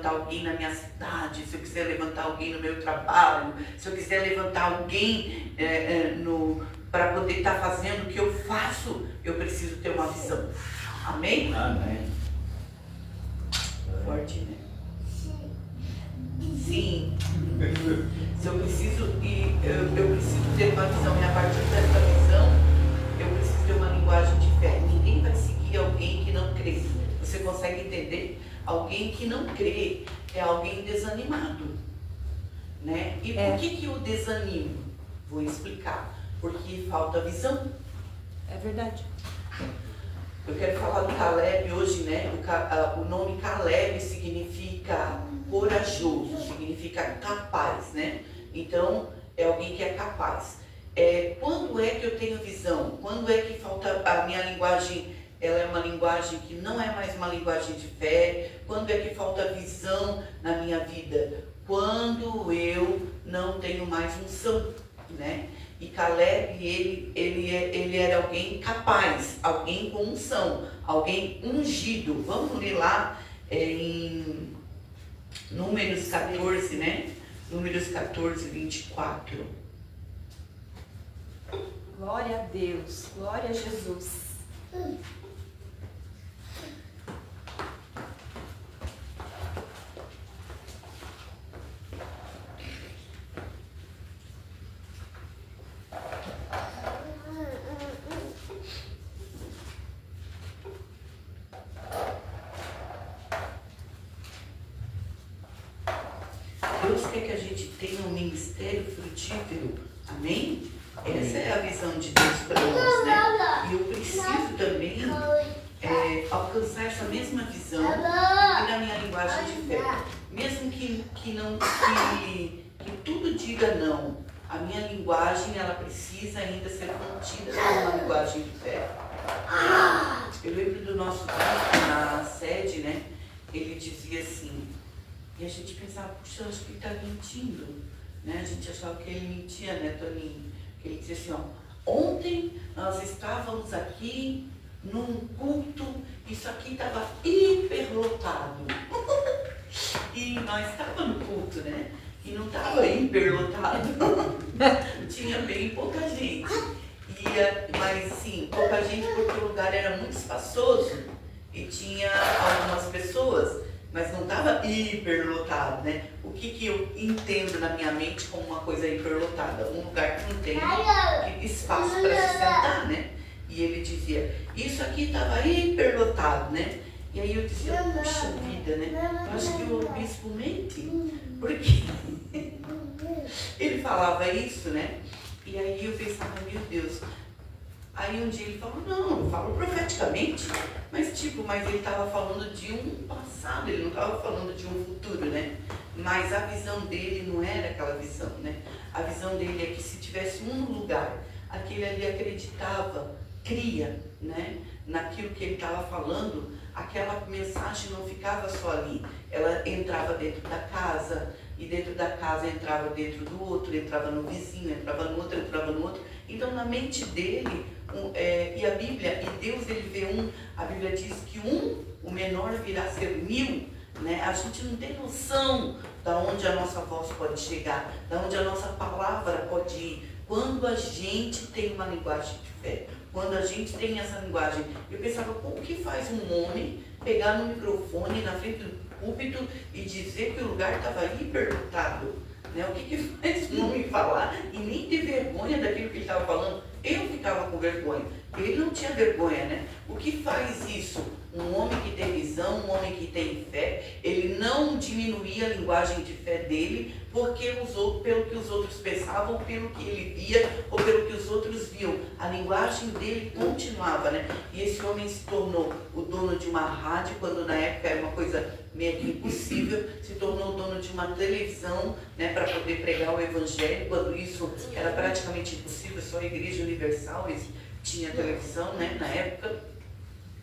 levantar alguém na minha cidade, se eu quiser levantar alguém no meu trabalho, se eu quiser levantar alguém para poder estar fazendo o que eu faço, eu preciso ter uma visão. Amém? Amém. Forte, né? Sim. Se eu preciso, eu preciso ter uma visão, e a partir dessa visão, eu preciso ter uma linguagem de fé. Ninguém vai seguir alguém que não crê. Você consegue entender? Alguém que não crê é alguém desanimado, né? E por que o desanimo? Vou explicar. Porque falta visão. É verdade. Eu quero falar do Caleb hoje, né? O nome Caleb significa corajoso, significa capaz, né? Então, é alguém que é capaz. Quando é que eu tenho visão? Quando é que falta a minha linguagem? Ela é uma linguagem que não é mais uma linguagem de fé. Quando é que falta visão na minha vida? Quando eu não tenho mais unção, né? E Caleb, ele era alguém capaz, alguém com unção, alguém ungido. Vamos ler lá em Números 14, né? Números 14, 24. Glória a Deus, glória a Jesus. Deus quer que a gente tenha um ministério frutífero. Amém? Essa é a visão de Deus para nós, né? E eu preciso também alcançar essa mesma visão aqui na minha linguagem de fé. Mesmo que tudo diga não, a minha linguagem, ela precisa ainda ser contida como uma linguagem de fé. Eu lembro do nosso bispo na sede, né? Ele dizia assim, e a gente pensava, puxa, eu acho que ele está mentindo, né? A gente achava que ele mentia, né, Toninho? Que ele dizia assim, ó, ontem nós estávamos aqui num culto, isso aqui estava hiperlotado. E nós estávamos no culto, né? E não estava hiperlotado. Tinha bem pouca gente. Mas sim, pouca gente porque o lugar era muito espaçoso e tinha algumas pessoas, mas não estava hiperlotado, né? O que eu entendo na minha mente como uma coisa hiperlotada? Um lugar que não tem espaço para se sentar, né? E ele dizia, isso aqui estava hiperlotado, né? E aí eu dizia, puxa vida, né? Eu acho que o bispo mente, porque ele falava isso, né? E aí eu pensava, meu Deus. Aí um dia ele falou, não, eu falo profeticamente, mas ele estava falando de um passado, ele não estava falando de um futuro, né? Mas a visão dele não era aquela visão, né? A visão dele é que se tivesse um lugar, aquele ali acreditava, cria, né? Naquilo que ele estava falando, aquela mensagem não ficava só ali, ela entrava dentro da casa, e dentro da casa entrava dentro do outro, entrava no vizinho, entrava no outro, entrava no outro. Então na mente dele, e a Bíblia, e Deus ele vê a Bíblia diz que o menor virá a ser 1000, né? A gente não tem noção da onde a nossa voz pode chegar, da onde a nossa palavra pode ir, quando a gente tem uma linguagem de fé, quando a gente tem essa linguagem. Eu pensava, o que faz um homem pegar no microfone na frente do púlpito e dizer que o lugar estava hiperlotado, né? O que faz um homem falar e nem ter vergonha daquilo que ele estava falando? Eu ficava com vergonha, ele não tinha vergonha, né? O que faz isso? Um homem que tem visão, um homem que tem fé, ele não diminuía a linguagem de fé dele pelo que os outros pensavam, pelo que ele via ou pelo que os outros viam. A linguagem dele continuava, né? E esse homem se tornou o dono de uma rádio, quando na época era uma coisa meio que impossível, se tornou o dono de uma televisão, né, para poder pregar o evangelho, quando isso era praticamente impossível, só a Igreja Universal tinha televisão, né, na época.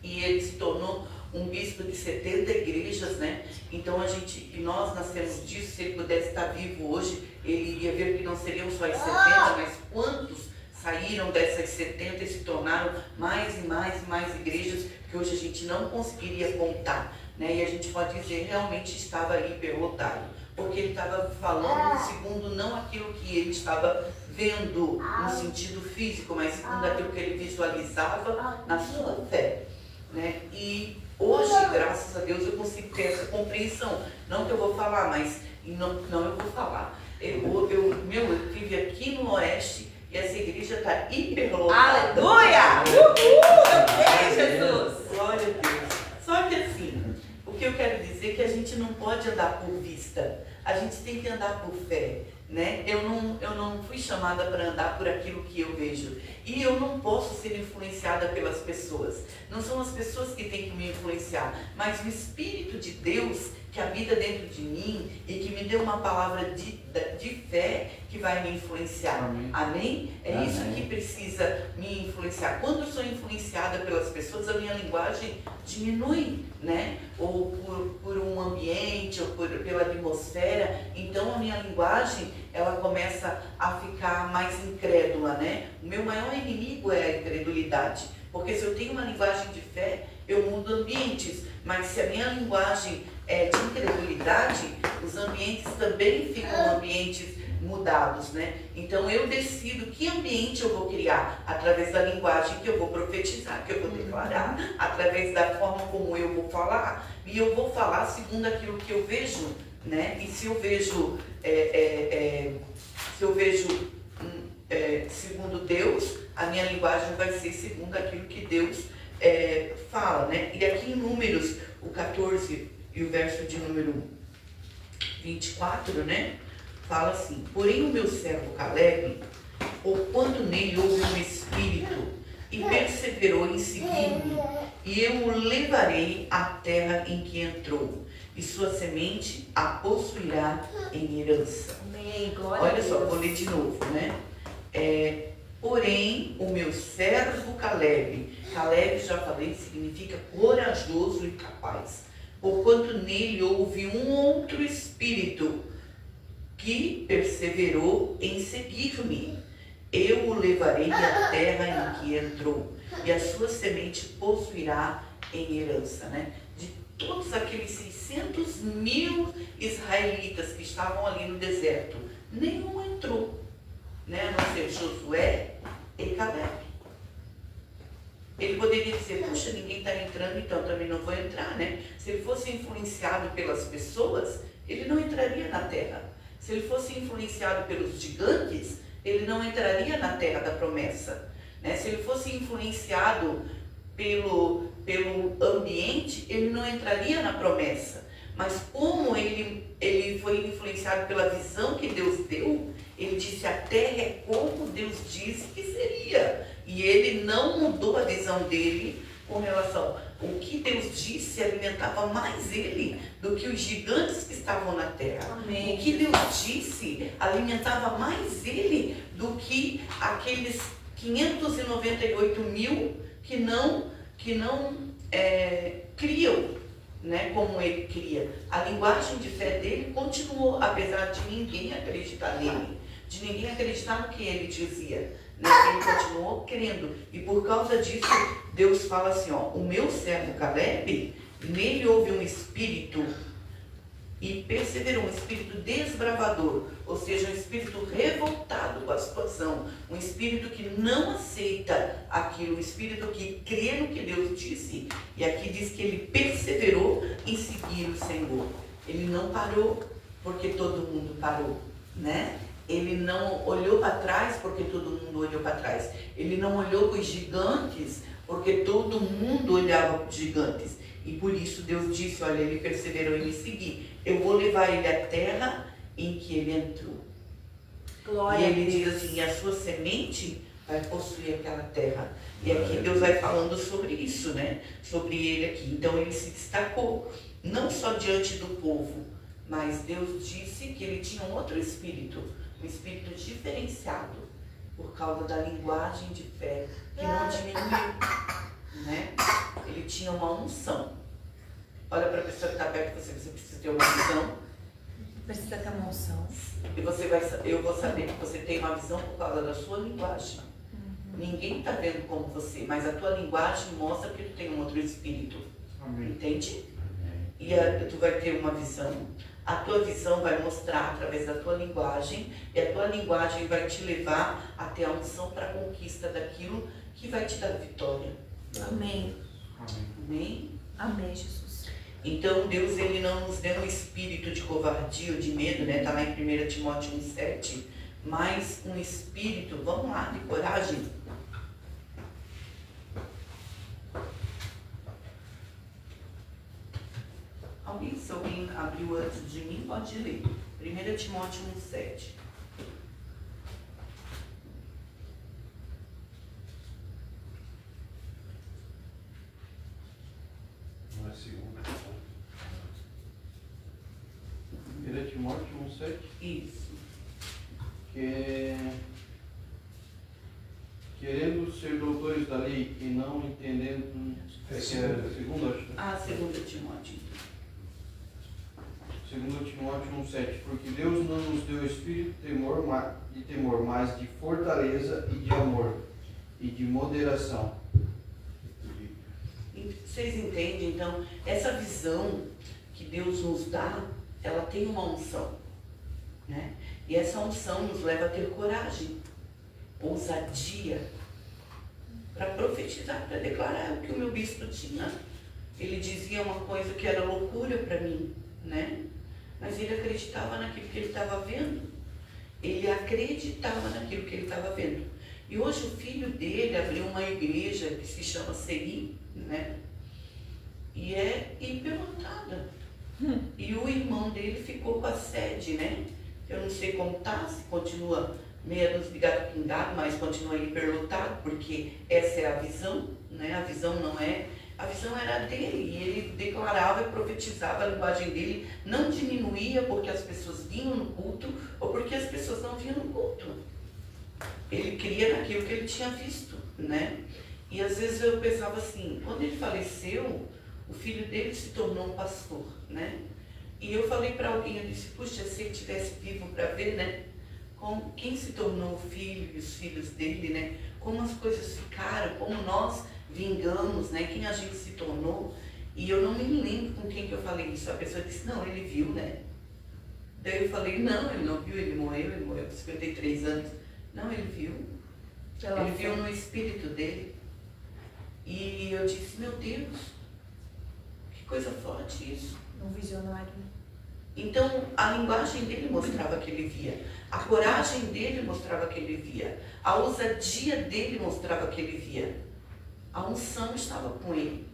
E ele se tornou um bispo de 70 igrejas, né? Então nós nascemos disso. Se ele pudesse estar vivo hoje, ele iria ver que não seriam só as 70, mas quantos saíram dessas 70 e se tornaram mais e mais e mais igrejas, que hoje a gente não conseguiria contar. né? E a gente pode dizer, realmente estava hiperlotado, porque ele estava falando segundo não aquilo que ele estava vendo no sentido físico, mas segundo aquilo que ele visualizava na sua fé, né? E hoje, graças a Deus, eu consigo ter essa compreensão. Não que eu vou falar, mas não eu vou falar. Eu estive aqui no Oeste e essa igreja está hiperlotada. Aleluia! Uhul! Jesus! Glória a Deus. Só que assim, o que eu quero dizer é que a gente não pode andar por vista. A gente tem que andar por fé, né? Eu não fui chamada para andar por aquilo que eu vejo. E eu não posso ser influenciada pelas pessoas. Não são as pessoas que têm que me influenciar, mas o Espírito de Deus que habita dentro de mim e que me deu uma palavra de fé que vai me influenciar. Amém? Amém? É Amém. isso que precisa me influenciar. Quando eu sou influenciada pelas pessoas, a minha linguagem diminui, né? Ou por um ambiente, ou pela atmosfera. Então a minha linguagem, ela começa a ficar mais incrédula, né? O meu maior inimigo é a incredulidade. Porque se eu tenho uma linguagem de fé, eu mudo ambientes. Mas se a minha linguagem é de incredulidade, os ambientes também ficam ambientes mudados, né? Então eu decido que ambiente eu vou criar através da linguagem que eu vou profetizar, que eu vou declarar, através da forma como eu vou falar. E eu vou falar segundo aquilo que eu vejo, né? E se eu vejo, segundo Deus, a minha linguagem vai ser segundo aquilo que Deus fala, né? E aqui em Números, o 14 e o verso de número 24, né? Fala assim: porém o meu servo Caleb, porquanto nele houve um espírito e perseverou em seguir-me, e eu o levarei à terra em que entrou, e sua semente a possuirá em herança. Amém. Glória a Olha Deus. só, vou ler de novo, né? Porém, o meu servo Caleb, Caleb, já falei, significa corajoso e capaz, porquanto nele houve um outro espírito que perseverou em seguir-me. Eu o levarei à terra em que entrou, e a sua semente possuirá em herança, né? De todos aqueles 600.000 israelitas que estavam ali no deserto, nenhum entrou, né? A não ser Josué e Caleb. Ele poderia dizer, puxa, ninguém está entrando, então também não vou entrar, né? Se ele fosse influenciado pelas pessoas, ele não entraria na terra. Se ele fosse influenciado pelos gigantes, ele não entraria na terra da promessa, né? Se ele fosse influenciado pelo ambiente, ele não entraria na promessa. Mas como ele foi influenciado pela visão que Deus deu, ele disse, a terra é como Deus disse que seria. E ele não mudou a visão dele com relação. O que Deus disse alimentava mais ele do que os gigantes que estavam na terra. Amém. O que Deus disse alimentava mais ele do que aqueles 598.000 que não criam, né, como ele cria. A linguagem de fé dele continuou, apesar de ninguém acreditar nele, de ninguém acreditar no que ele dizia, né? Ele continuou crendo. E por causa disso, Deus fala assim, ó, o meu servo Caleb, nele houve um espírito e perseverou, um espírito desbravador, ou seja, um espírito revoltado com a situação, um espírito que não aceita aquilo, um espírito que crê no que Deus disse. E aqui diz que ele perseverou em seguir o Senhor. Ele não parou porque todo mundo parou, né? Ele não olhou para trás porque todo mundo olhou para trás. Ele não olhou para os gigantes porque todo mundo olhava para os gigantes. E por isso Deus disse, olha, ele perseverou em me seguir. Eu vou levar ele à terra em que ele entrou. Glória E ele a Deus. diz assim, a sua semente vai possuir aquela terra. E aqui Deus vai falando sobre isso, né? Sobre ele aqui. Então ele se destacou, não só diante do povo, mas Deus disse que ele tinha um outro espírito, um espírito diferenciado, por causa da linguagem de fé, que não diminuiu, né? Ele tinha uma unção. Olha para a pessoa que está perto de você, você precisa ter uma visão. Precisa ter uma unção. E eu vou saber que você tem uma visão por causa da sua linguagem. Ninguém está vendo como você, mas a tua linguagem mostra que tu tem um outro espírito. Amém. Entende? e tu vai ter uma visão. A tua visão vai mostrar através da tua linguagem, e a tua linguagem vai te levar até a unção para a conquista daquilo que vai te dar vitória. Amém. Amém? Amém, Jesus. Então Deus, ele não nos deu um espírito de covardia ou de medo, né? Está lá em 1 Timóteo 1,7, mas um espírito, vamos lá, de coragem. Se alguém abriu antes de mim, pode ler. 1 Timóteo 1,7. Não é segunda. 1 Timóteo 1,7. Isso. Querendo ser doutores da lei e não entendendo. Segunda, acho. Ah, 2 Timóteo. 2 Timóteo 1,7. Porque Deus não nos deu espírito de temor, mas de fortaleza e de amor e de moderação. Vocês entendem? Então, essa visão que Deus nos dá, ela tem uma unção, né? E essa unção nos leva a ter coragem, ousadia, para profetizar, para declarar o que o meu bispo tinha. Ele dizia uma coisa que era loucura para mim, né? Mas ele acreditava naquilo que ele estava vendo. Ele acreditava naquilo que ele estava vendo. E hoje o filho dele abriu uma igreja que se chama Seri, né? E é hiperlotada. E o irmão dele ficou com a sede, né? Eu não sei como tá, se continua menos de gato pingado, mas continua hiperlotado, porque essa é a visão, né? A visão não é... A visão era dele, e ele declarava e profetizava, a linguagem dele não diminuía porque as pessoas vinham no culto ou porque as pessoas não vinham no culto. Ele cria naquilo que ele tinha visto, né? E às vezes eu pensava assim, quando ele faleceu, o filho dele se tornou um pastor, né? E eu falei para alguém, eu disse, puxa, se ele estivesse vivo para ver, né? Como, quem se tornou o filho e os filhos dele, né? Como as coisas ficaram, como nós vingamos, né? Quem a gente se tornou. E eu não me lembro com quem que eu falei isso. A pessoa disse, não, ele viu, né? Daí eu falei, não, ele não viu, ele morreu com 53 anos. Não, ele viu. Ele viu no espírito dele. E eu disse, meu Deus, que coisa forte isso. Um visionário. Então, a linguagem dele mostrava que ele via. A coragem dele mostrava que ele via. A ousadia dele mostrava que ele via. A unção estava com ele.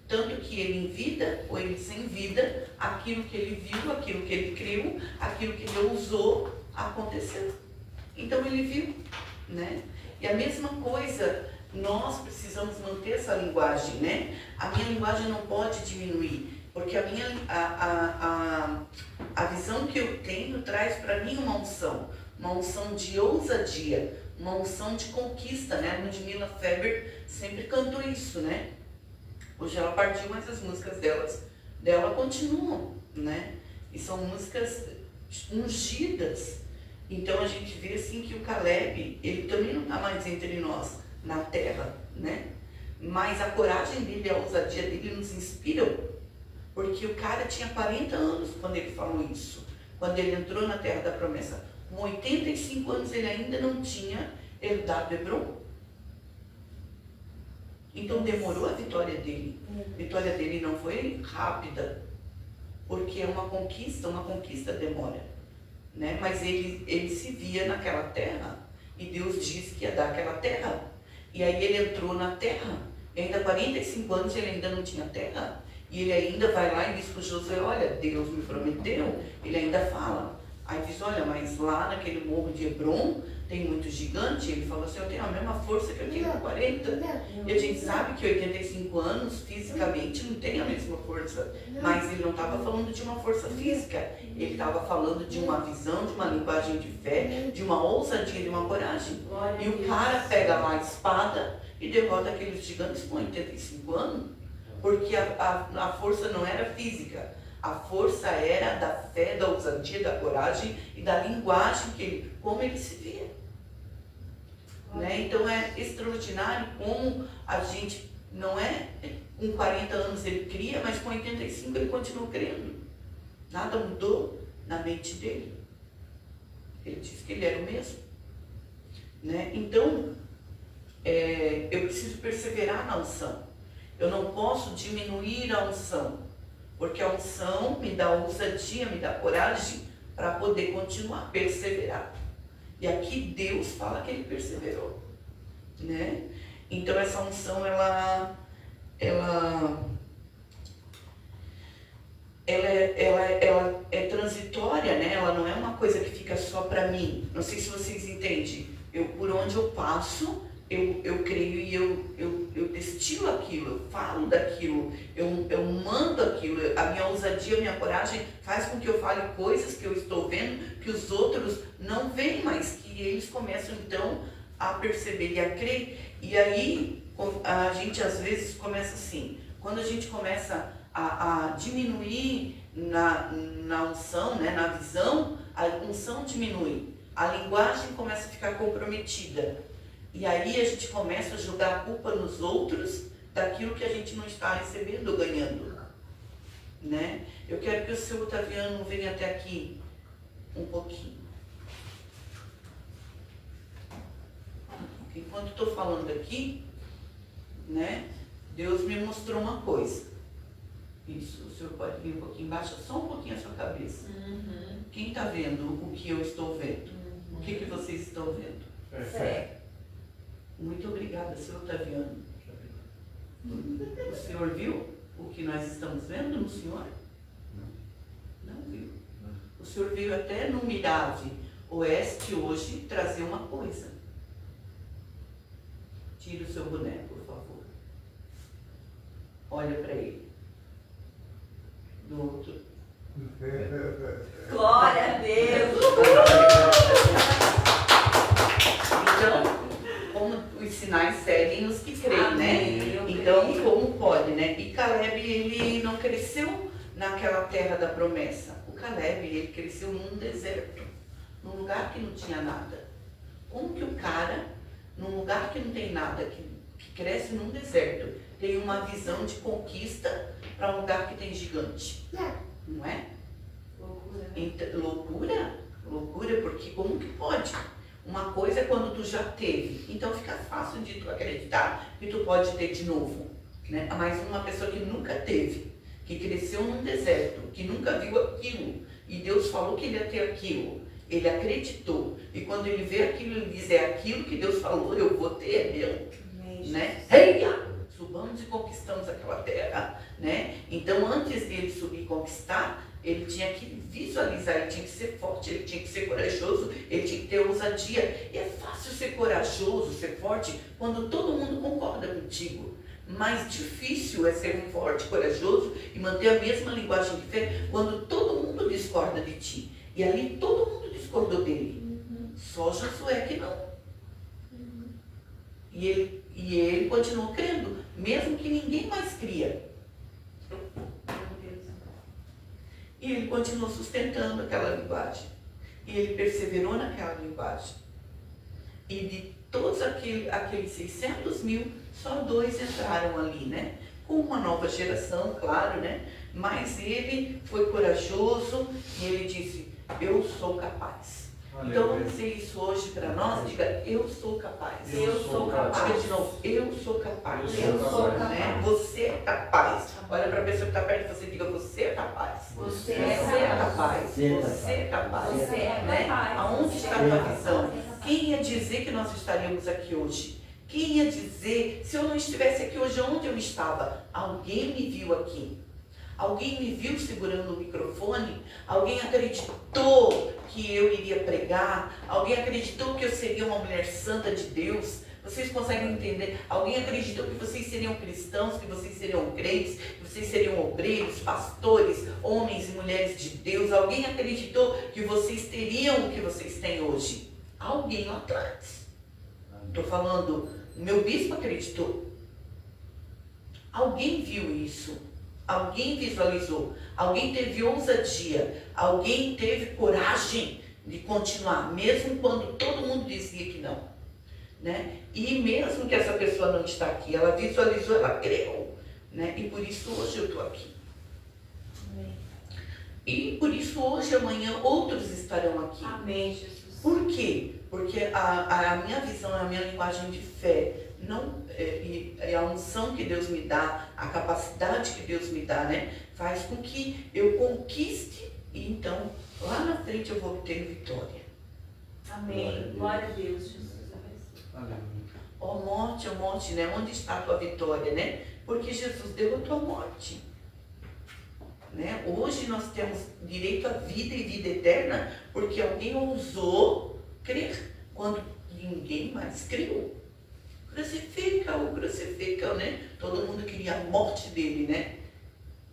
Tanto que ele em vida, ou ele sem vida, aquilo que ele viu, aquilo que ele creu, aquilo que ele ousou, aconteceu. Então ele viu, né? E a mesma coisa, nós precisamos manter essa linguagem, né? A minha linguagem não pode diminuir, porque a visão que eu tenho traz para mim uma unção de ousadia, uma unção de conquista, né? A Ludmilla Feber sempre cantou isso, né? Hoje ela partiu, mas as músicas dela continuam, né? E são músicas ungidas. Então a gente vê assim que o Caleb, ele também não está mais entre nós na terra, né? Mas a coragem dele, a ousadia dele nos inspiram. Porque o cara tinha 40 anos quando ele falou isso. Quando ele entrou na terra da promessa. Com 85 anos ele ainda não tinha herdado Hebron. Então demorou a vitória dele. A vitória dele não foi rápida. Porque é uma conquista demora. Né? Mas ele se via naquela terra. E Deus disse que ia dar aquela terra. E aí ele entrou na terra. E ainda 45 anos ele ainda não tinha terra. E ele ainda vai lá e diz para o Josué, olha, Deus me prometeu. Ele ainda fala. Aí diz, olha, mas lá naquele morro de Hebron tem muito gigante. Ele falou assim, eu tenho a mesma força que eu tinha com 40. E a gente sabe que 85 anos, fisicamente, não tem a mesma força. Mas ele não estava falando de uma força física. Ele estava falando de uma visão, de uma linguagem de fé, de uma ousadia, de uma coragem. E o cara pega lá a espada e derrota aqueles gigantes com 85 anos. Porque a força não era física, a força era da fé, da ousadia, da coragem e da linguagem, como ele se via. Né? Então é extraordinário como a gente não é Com 40 anos ele cria, mas com 85 ele continua crendo. Nada mudou na mente dele. Ele disse que ele era o mesmo. Né? Então, eu preciso perseverar na unção. Eu não posso diminuir a unção, porque a unção me dá ousadia, me dá coragem para poder continuar, perseverar. E aqui Deus fala que ele perseverou. Né? Então essa unção, ela é transitória, né? Ela não é uma coisa que fica só para mim. Não sei se vocês entendem. Por onde eu passo, eu creio e eu destilo aquilo, eu falo daquilo, eu mando aquilo. A minha ousadia, a minha coragem faz com que eu fale coisas que eu estou vendo, que os outros não veem, mas que eles começam então a perceber e a crer. E aí a gente às vezes começa assim, quando a gente começa a diminuir na unção, né, na visão, a unção diminui, a linguagem começa a ficar comprometida. E aí a gente começa a jogar a culpa nos outros daquilo que a gente não está recebendo ou ganhando. Né? Eu quero que o seu Otaviano venha até aqui um pouquinho. Enquanto estou falando aqui, né, Deus me mostrou uma coisa. Isso, o senhor pode vir um pouquinho embaixo, só um pouquinho a sua cabeça. Uhum. Quem está vendo o que eu estou vendo? Uhum. O que vocês estão vendo? Fé. Muito obrigada, senhor Otaviano. O senhor viu o que nós estamos vendo no senhor? Não viu. O senhor veio até no Mirave Oeste hoje trazer uma coisa. Tira o seu boné, por favor. Olha para ele. Do outro. Glória a Deus! Então, como os sinais seguem os que creem, né? Então, como pode, né? E Caleb, ele não cresceu naquela terra da promessa. O Caleb, ele cresceu num deserto, num lugar que não tinha nada. Como que o cara, num lugar que não tem nada, que cresce num deserto, tem uma visão de conquista para um lugar que tem gigante? Não é? Loucura. Então, loucura, porque como que pode? Uma coisa é quando tu já teve, então fica fácil de tu acreditar que tu pode ter de novo, né? Mas uma pessoa que nunca teve, que cresceu num deserto, que nunca viu aquilo, e Deus falou que ele ia ter aquilo, ele acreditou, e quando ele vê aquilo, ele diz, é aquilo que Deus falou, eu vou ter, meu, né? Reia! Subamos e conquistamos aquela terra, né? Então, antes dele subir e conquistar, ele tinha que visualizar, ele tinha que ser forte, ele tinha que ser corajoso, ele tinha que ter ousadia. E é fácil ser corajoso, ser forte, quando todo mundo concorda contigo. Mais difícil é ser forte, corajoso e manter a mesma linguagem de fé quando todo mundo discorda de ti. E ali todo mundo discordou dele. Só Josué que não. E ele continuou crendo, mesmo que ninguém mais cria. E ele continuou sustentando aquela linguagem. E ele perseverou naquela linguagem. E de todos aqueles 600 mil, só 2 entraram ali, né? Com uma nova geração, claro, né? Mas ele foi corajoso e ele disse, eu sou capaz. Então vamos dizer isso hoje para nós, diga, eu sou capaz. Eu sou capaz. Diga de novo, eu sou capaz. Eu sou capaz. Né? Você é capaz. Olha para a pessoa que está perto de você e diga, você é capaz. Você é capaz. Você é capaz. Você é Né? capaz. Aonde está a tua visão? Quem ia dizer que nós estaríamos aqui hoje? Quem ia dizer, se eu não estivesse aqui hoje, onde eu estava? Alguém me viu aqui. Alguém me viu segurando o microfone, alguém acreditou que eu iria pregar, alguém acreditou que eu seria uma mulher santa de Deus. Vocês conseguem entender? Alguém acreditou que vocês seriam cristãos, que vocês seriam crentes, que vocês seriam obreiros, pastores, homens e mulheres de Deus. Alguém acreditou que vocês teriam o que vocês têm hoje. Alguém lá atrás. Estou falando, o meu bispo acreditou. Alguém viu isso. Alguém visualizou, alguém teve ousadia, alguém teve coragem de continuar, mesmo quando todo mundo dizia que não. Né? E mesmo que essa pessoa não está aqui, ela visualizou, ela creu. né? E por isso hoje eu estou aqui. Amém. E por isso hoje, amanhã, outros estarão aqui. Amém, Jesus. Por quê? Porque a minha visão, a minha linguagem de fé, não, e a unção que Deus me dá, a capacidade que Deus me dá, né? Faz com que eu conquiste e então, lá na frente eu vou obter vitória. Amém. Glória a Deus, Jesus. Aleluia. Ó morte, né? Onde está a tua vitória, né? Porque Jesus derrotou a morte. Né? Hoje nós temos direito à vida e vida eterna porque alguém ousou crer quando ninguém mais creu. Crucifica, né? Todo mundo queria a morte dele, né?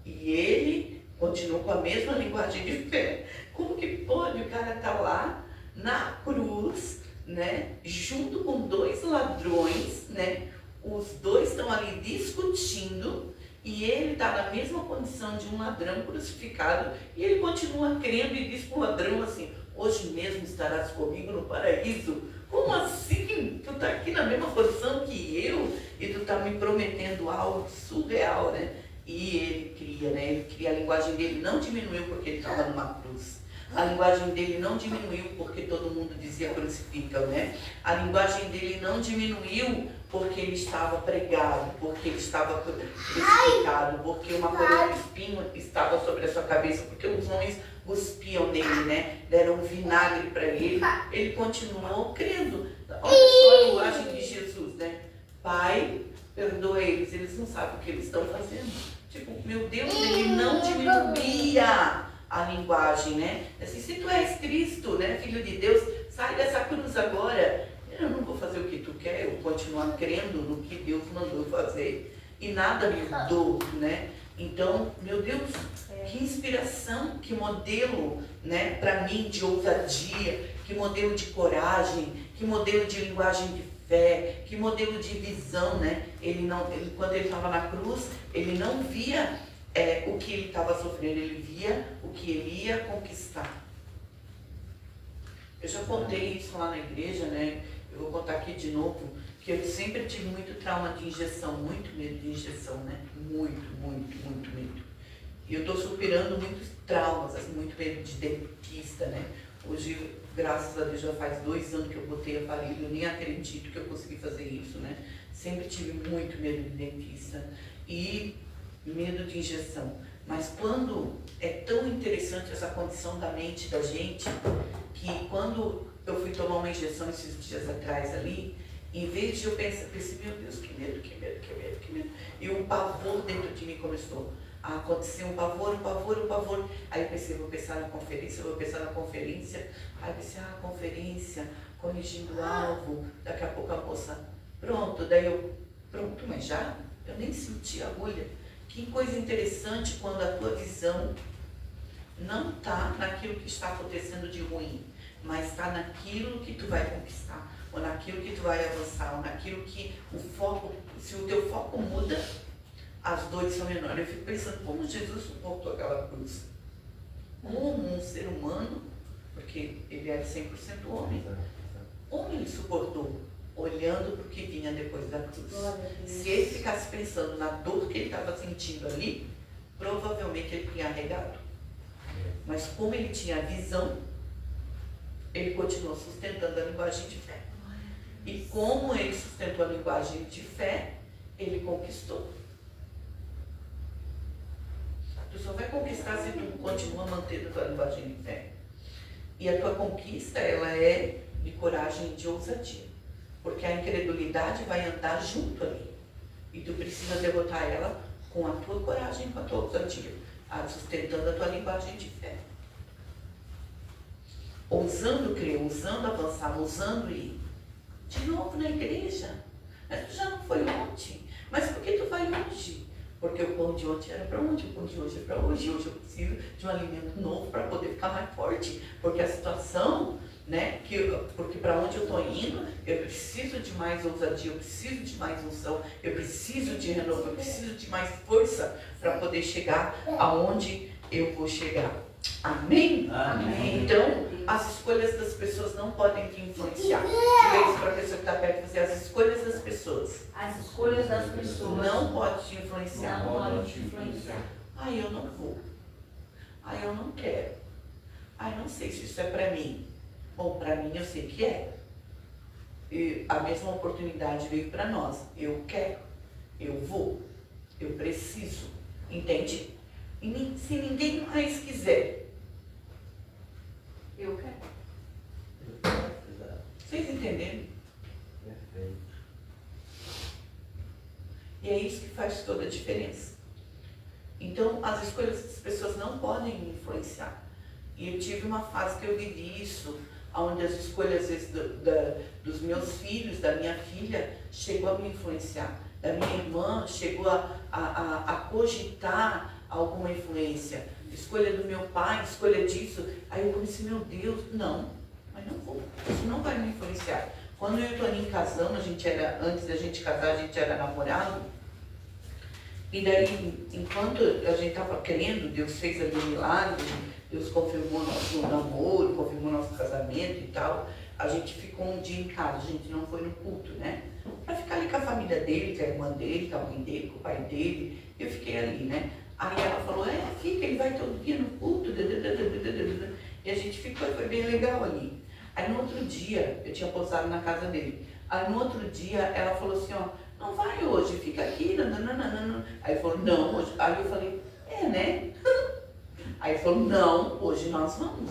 E ele continuou com a mesma linguagem de fé. Como que pode o cara estar lá na cruz, né? Junto com dois ladrões, né? Os dois estão ali discutindo e ele está na mesma condição de um ladrão crucificado e ele continua crendo e diz para o ladrão assim: hoje mesmo estarás comigo no paraíso. Como assim? Tu está aqui na mesma posição que eu e tu está me prometendo algo surreal, né? E ele cria, né? Ele cria, a linguagem dele não diminuiu porque ele estava numa cruz. A linguagem dele não diminuiu porque todo mundo dizia crucifica, né? A linguagem dele não diminuiu porque ele estava pregado, porque ele estava crucificado, porque uma coroa de espinho estava sobre a sua cabeça, porque os homens cuspiam nele, né? Deram vinagre para ele. Ele continuou crendo. Olha só a linguagem de Jesus, né? Pai, perdoa eles não sabem o que eles estão fazendo. Tipo, meu Deus, ele não diminuía a linguagem, né? Assim, se tu és Cristo, né, Filho de Deus, sai dessa cruz agora. Eu não vou fazer o que tu quer, eu vou continuar crendo no que Deus mandou fazer. E nada me mudou, né? Então, meu Deus, que inspiração, que modelo, né, para mim de ousadia, que modelo de coragem, que modelo de linguagem de fé, que modelo de visão, né? Quando ele estava na cruz, ele não via o que ele estava sofrendo, ele via o que ele ia conquistar. Eu já contei isso lá na igreja, né? Eu vou contar aqui de novo, que eu sempre tive muito trauma de injeção, muito medo de injeção, né? Muito medo. E eu estou superando muitos traumas, assim, muito medo de dentista, né? Hoje, graças a Deus, já faz 2 anos que eu botei aparelho, eu nem acredito que eu consegui fazer isso, né? Sempre tive muito medo de dentista e medo de injeção. Mas quando é tão interessante essa condição da mente da gente, que quando eu fui tomar uma injeção esses dias atrás ali, em vez de eu pensei, meu Deus, que medo. E um pavor dentro de mim começou a acontecer, um pavor. Aí eu pensei, vou pensar na conferência. Aí eu pensei, conferência, corrigindo o alvo, daqui a pouco a moça, pronto, mas já? Eu nem senti a agulha. Que coisa interessante quando a tua visão não está naquilo que está acontecendo de ruim, mas está naquilo que tu vai conquistar, ou naquilo que tu vai avançar, ou naquilo que o foco, se o teu foco muda, as dores são menores. Eu fico pensando como Jesus suportou aquela cruz. Como um ser humano, porque ele era 100% homem, como ele suportou, olhando para o que vinha depois da cruz. Se ele ficasse pensando na dor que ele estava sentindo ali, provavelmente ele tinha arregado. Mas como ele tinha a visão, ele continuou sustentando a linguagem de fé. E como ele sustentou a linguagem de fé, ele conquistou. Tu só vai conquistar se tu continua mantendo a tua linguagem de fé. E a tua conquista, ela é de coragem e de ousadia. Porque a incredulidade vai andar junto ali. E tu precisa derrotar ela com a tua coragem, com a tua ousadia, sustentando a tua linguagem de fé. Ousando crer, ousando avançar, ousando ir. De novo na igreja. Mas tu já não foi ontem. Mas por que tu vai hoje? Porque o pão de ontem era para ontem, o pão de hoje é para hoje. Hoje eu preciso de um alimento novo para poder ficar mais forte. Porque a situação, né, porque para onde eu estou indo, eu preciso de mais ousadia, eu preciso de mais unção, eu preciso de renovo, eu preciso de mais força para poder chegar aonde eu vou chegar. Amém? Amém. Então, as escolhas das pessoas não podem te influenciar. Diga isso para a pessoa que está perto de você. As escolhas das pessoas As escolhas das pessoas não podem te influenciar. não podem te influenciar. Ai, eu não vou. Ai, eu não quero. Ai, não sei se isso é para mim. Bom, para mim eu sei que é. E a mesma oportunidade veio para nós. Eu quero. Eu vou. Eu preciso. Entende? E se ninguém mais quiser. Eu quero. Vocês entenderam? Perfeito. E é isso que faz toda a diferença. Então, as escolhas das pessoas não podem me influenciar. E eu tive uma fase que eu vivi isso, onde as escolhas, às vezes, dos meus filhos, da minha filha, chegou a me influenciar. Da minha irmã, chegou a cogitar alguma influência. Escolha do meu pai, escolha disso. Aí eu comecei, meu Deus, não, mas não vou. Isso não vai me influenciar. Quando eu e o Toninho casamos, antes da gente casar, a gente era namorado. E daí, enquanto a gente estava querendo, Deus fez ali um milagre, Deus confirmou nosso namoro, confirmou nosso casamento e tal. A gente ficou um dia em casa, a gente não foi no culto, né? Pra ficar ali com a família dele, com a irmã dele, com a mãe dele, com o pai dele. Eu fiquei ali, né? Aí ela falou, fica, ele vai todo dia no culto. E a gente ficou, foi bem legal ali. Aí no outro dia, eu tinha pousado na casa dele. Aí no outro dia, ela falou assim, ó, não vai hoje, fica aqui, nananana. Aí ele falou, não, hoje. Aí eu falei, né? Aí ele falou, não, hoje nós vamos.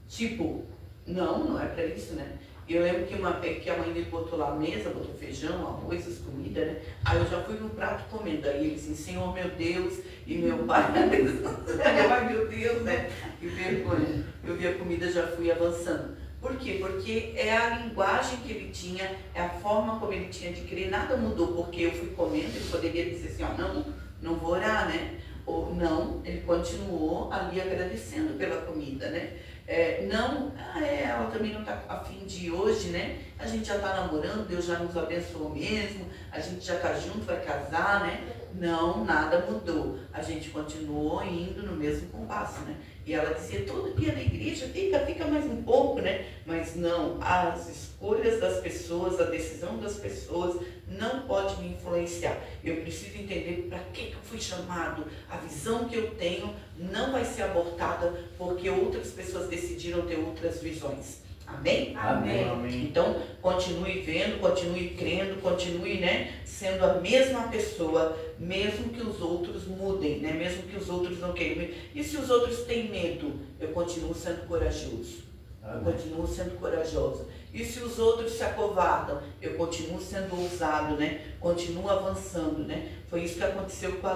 Tipo, não é pra isso, né? E eu lembro que a mãe dele botou lá a mesa, botou feijão, arroz, as comidas, né? Aí eu já fui no prato comendo. Aí ele disse, Senhor, meu Deus, e meu pai, ai meu Deus, né? Que vergonha. Eu vi a comida, já fui avançando. Por quê? Porque é a linguagem que ele tinha, é a forma como ele tinha de crer. Nada mudou porque eu fui comendo. Ele poderia dizer assim, ó, não vou orar, né? Ou não, ele continuou ali agradecendo pela comida, né? Ela também não está a fim de ir hoje, né? A gente já está namorando, Deus já nos abençoou mesmo, a gente já está junto, vai casar, né? Não, nada mudou. A gente continuou indo no mesmo compasso, né? E ela dizia, todo dia na igreja, fica mais um pouco, né? Mas não, as escolhas das pessoas, a decisão das pessoas não pode me influenciar. Eu preciso entender para que eu fui chamado. A visão que eu tenho não vai ser abortada porque outras pessoas decidiram ter outras visões. Amém? Amém. Então, continue vendo, continue crendo, continue, né, sendo a mesma pessoa, mesmo que os outros mudem, né, mesmo que os outros não queiram. E se os outros têm medo, eu continuo sendo corajoso. Eu continuo sendo corajosa. E se os outros se acovardam, eu continuo sendo ousado, né? Continuo avançando, né? Foi isso que aconteceu com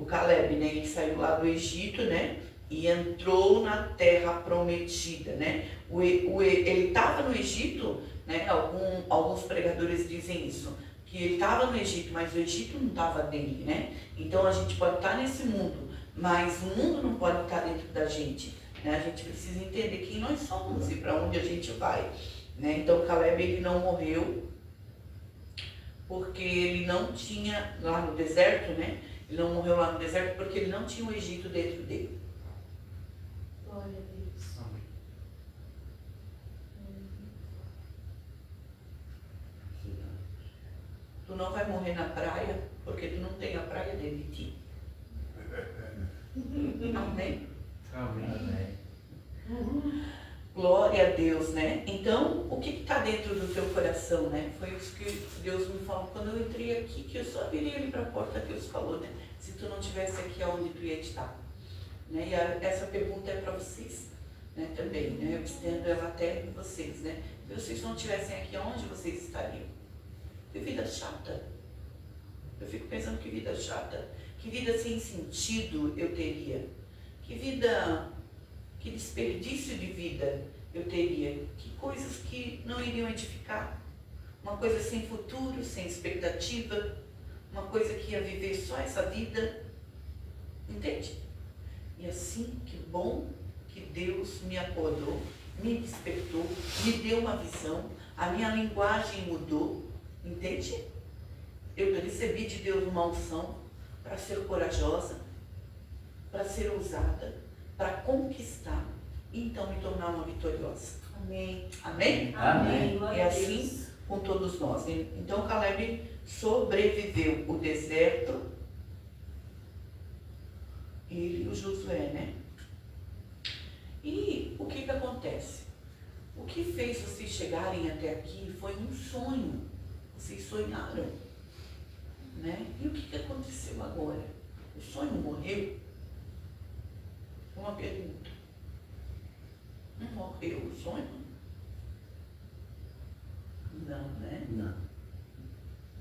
o Caleb, né? Ele saiu lá do Egito, né? E entrou na terra prometida, né? Ele estava no Egito, né? Alguns pregadores dizem isso, que ele estava no Egito, mas o Egito não estava dele, né? Então a gente pode estar nesse mundo, mas o mundo não pode estar dentro da gente, né? A gente precisa entender quem nós somos e para onde a gente vai, né? Então Caleb, ele não morreu porque ele não tinha lá no deserto, né? Ele não morreu lá no deserto porque ele não tinha o Egito dentro dele. Glória a Deus. Amém. Tu não vai morrer na praia porque tu não tem a praia dentro de ti. Amém? Amém. Glória a Deus, né? Então, o que está dentro do teu coração, né? Foi isso que Deus me falou quando eu entrei aqui, que eu só virei ali para a porta, Deus falou, né? Se tu não estivesse aqui, aonde tu ia estar? Né? E essa pergunta é para vocês, né? Também, né? Eu estendo ela até vocês, né? Se vocês não estivessem aqui, aonde vocês estariam? Que vida chata. Eu fico pensando que vida chata. Que vida sem sentido eu teria. Que desperdício de vida eu teria. Que coisas que não iriam edificar. Uma coisa sem futuro, sem expectativa. Uma coisa que ia viver só essa vida. Entende? E assim, que bom que Deus me acordou, me despertou, me deu uma visão, a minha linguagem mudou. Entende? Eu recebi de Deus uma unção para ser corajosa, para ser ousada, para conquistar e então me tornar uma vitoriosa. Amém. Amém? Amém. Glória É a Deus. assim com todos nós. Então Caleb sobreviveu o deserto, ele e o Josué, né? E o que acontece? O que fez vocês chegarem até aqui foi um sonho. Vocês sonharam, né? E o que aconteceu agora? O sonho morreu? Uma pergunta. Não morreu o sonho? Não, né? Não.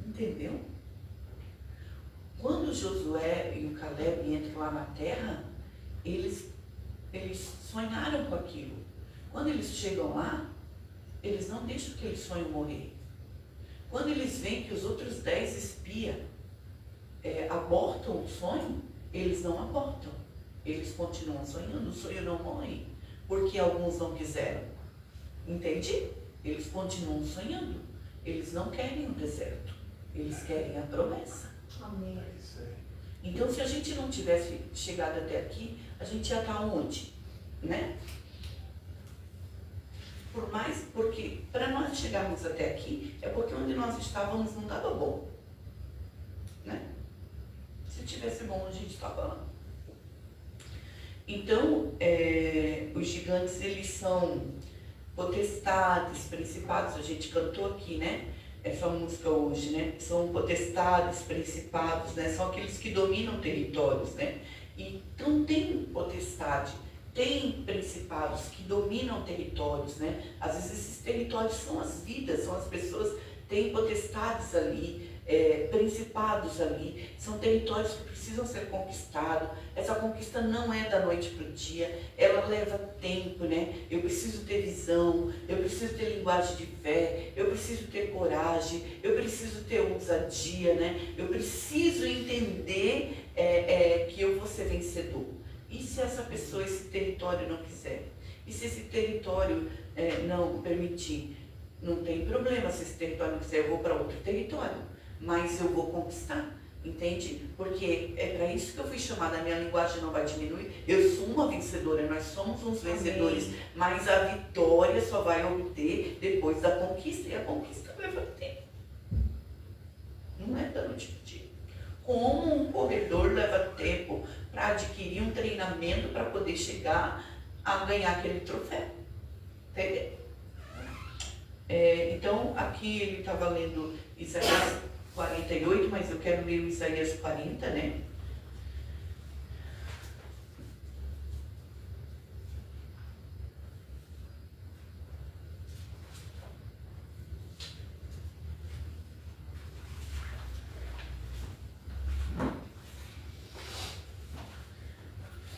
Entendeu? Quando Josué e o Caleb entram lá na terra, eles sonharam com aquilo. Quando eles chegam lá, eles não deixam aquele sonho morrer. Quando eles veem que os outros 10 espias abortam o sonho, eles não abortam. Eles continuam sonhando, o sonho não morre, porque alguns não quiseram. Entende? Eles continuam sonhando. Eles não querem o deserto. Eles querem a promessa. Amém. Então, se a gente não tivesse chegado até aqui, a gente ia estar onde? Né? Porque para nós chegarmos até aqui, é porque onde nós estávamos não estava bom. Né? Se tivesse bom, a gente estava lá. Então, os gigantes, eles são potestades, principados, a gente cantou aqui, né? Essa música hoje, né? São potestades, principados, né? São aqueles que dominam territórios, né? Então tem potestade, tem principados que dominam territórios, né? Às vezes esses territórios são as vidas, são as pessoas, tem potestades ali, principados ali, são territórios que precisam ser conquistados. Essa conquista não é da noite para o dia, ela leva tempo, né? Eu preciso ter visão, eu preciso ter linguagem de fé, eu preciso ter coragem, eu preciso ter ousadia, né? Eu preciso entender que eu vou ser vencedor. E se essa pessoa, esse território não quiser? E se esse território não permitir? Não tem problema, se esse território não quiser, eu vou para outro território. Mas eu vou conquistar, entende? Porque é para isso que eu fui chamada, a minha linguagem não vai diminuir. Eu sou uma vencedora, nós somos uns vencedores. Amém. Mas a vitória só vai obter depois da conquista, e a conquista leva tempo. Não é da noite pro dia. Como um corredor leva tempo para adquirir um treinamento para poder chegar a ganhar aquele troféu. Entendeu? Então, aqui ele estava lendo Isaías 48, mas eu quero ler o Isaías 40, né?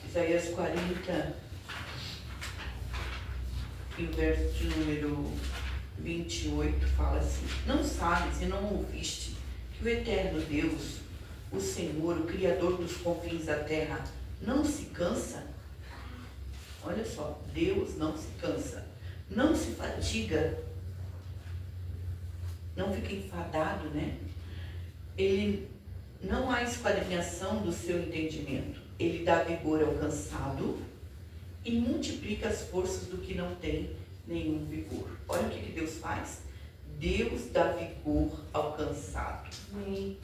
Isaías 40, e o verso de número 28 fala assim: não sabes e não ouviste que o eterno Deus, o Senhor, o Criador dos confins da terra, não se cansa? Olha só, Deus não se cansa, não se fatiga, não fica enfadado, né? Ele não há esquadrinhação do seu entendimento. Ele dá vigor ao cansado e multiplica as forças do que não tem nenhum vigor. Olha o que Deus faz. Deus dá vigor ao cansado. Amém.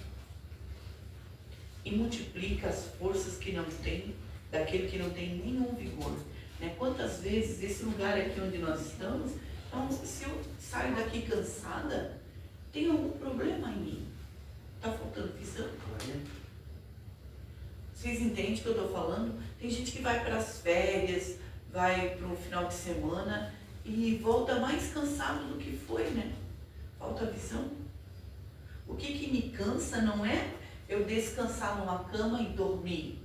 E multiplica as forças que não tem, daquele que não tem nenhum vigor. Né? Quantas vezes esse lugar aqui onde nós estamos, então, se eu saio daqui cansada, tem algum problema em mim? Está faltando visão? Vocês entendem o que eu estou falando? Tem gente que vai para as férias, vai para um final de semana e volta mais cansado do que foi, né? Falta visão. O que me cansa não é eu descansar numa cama e dormir.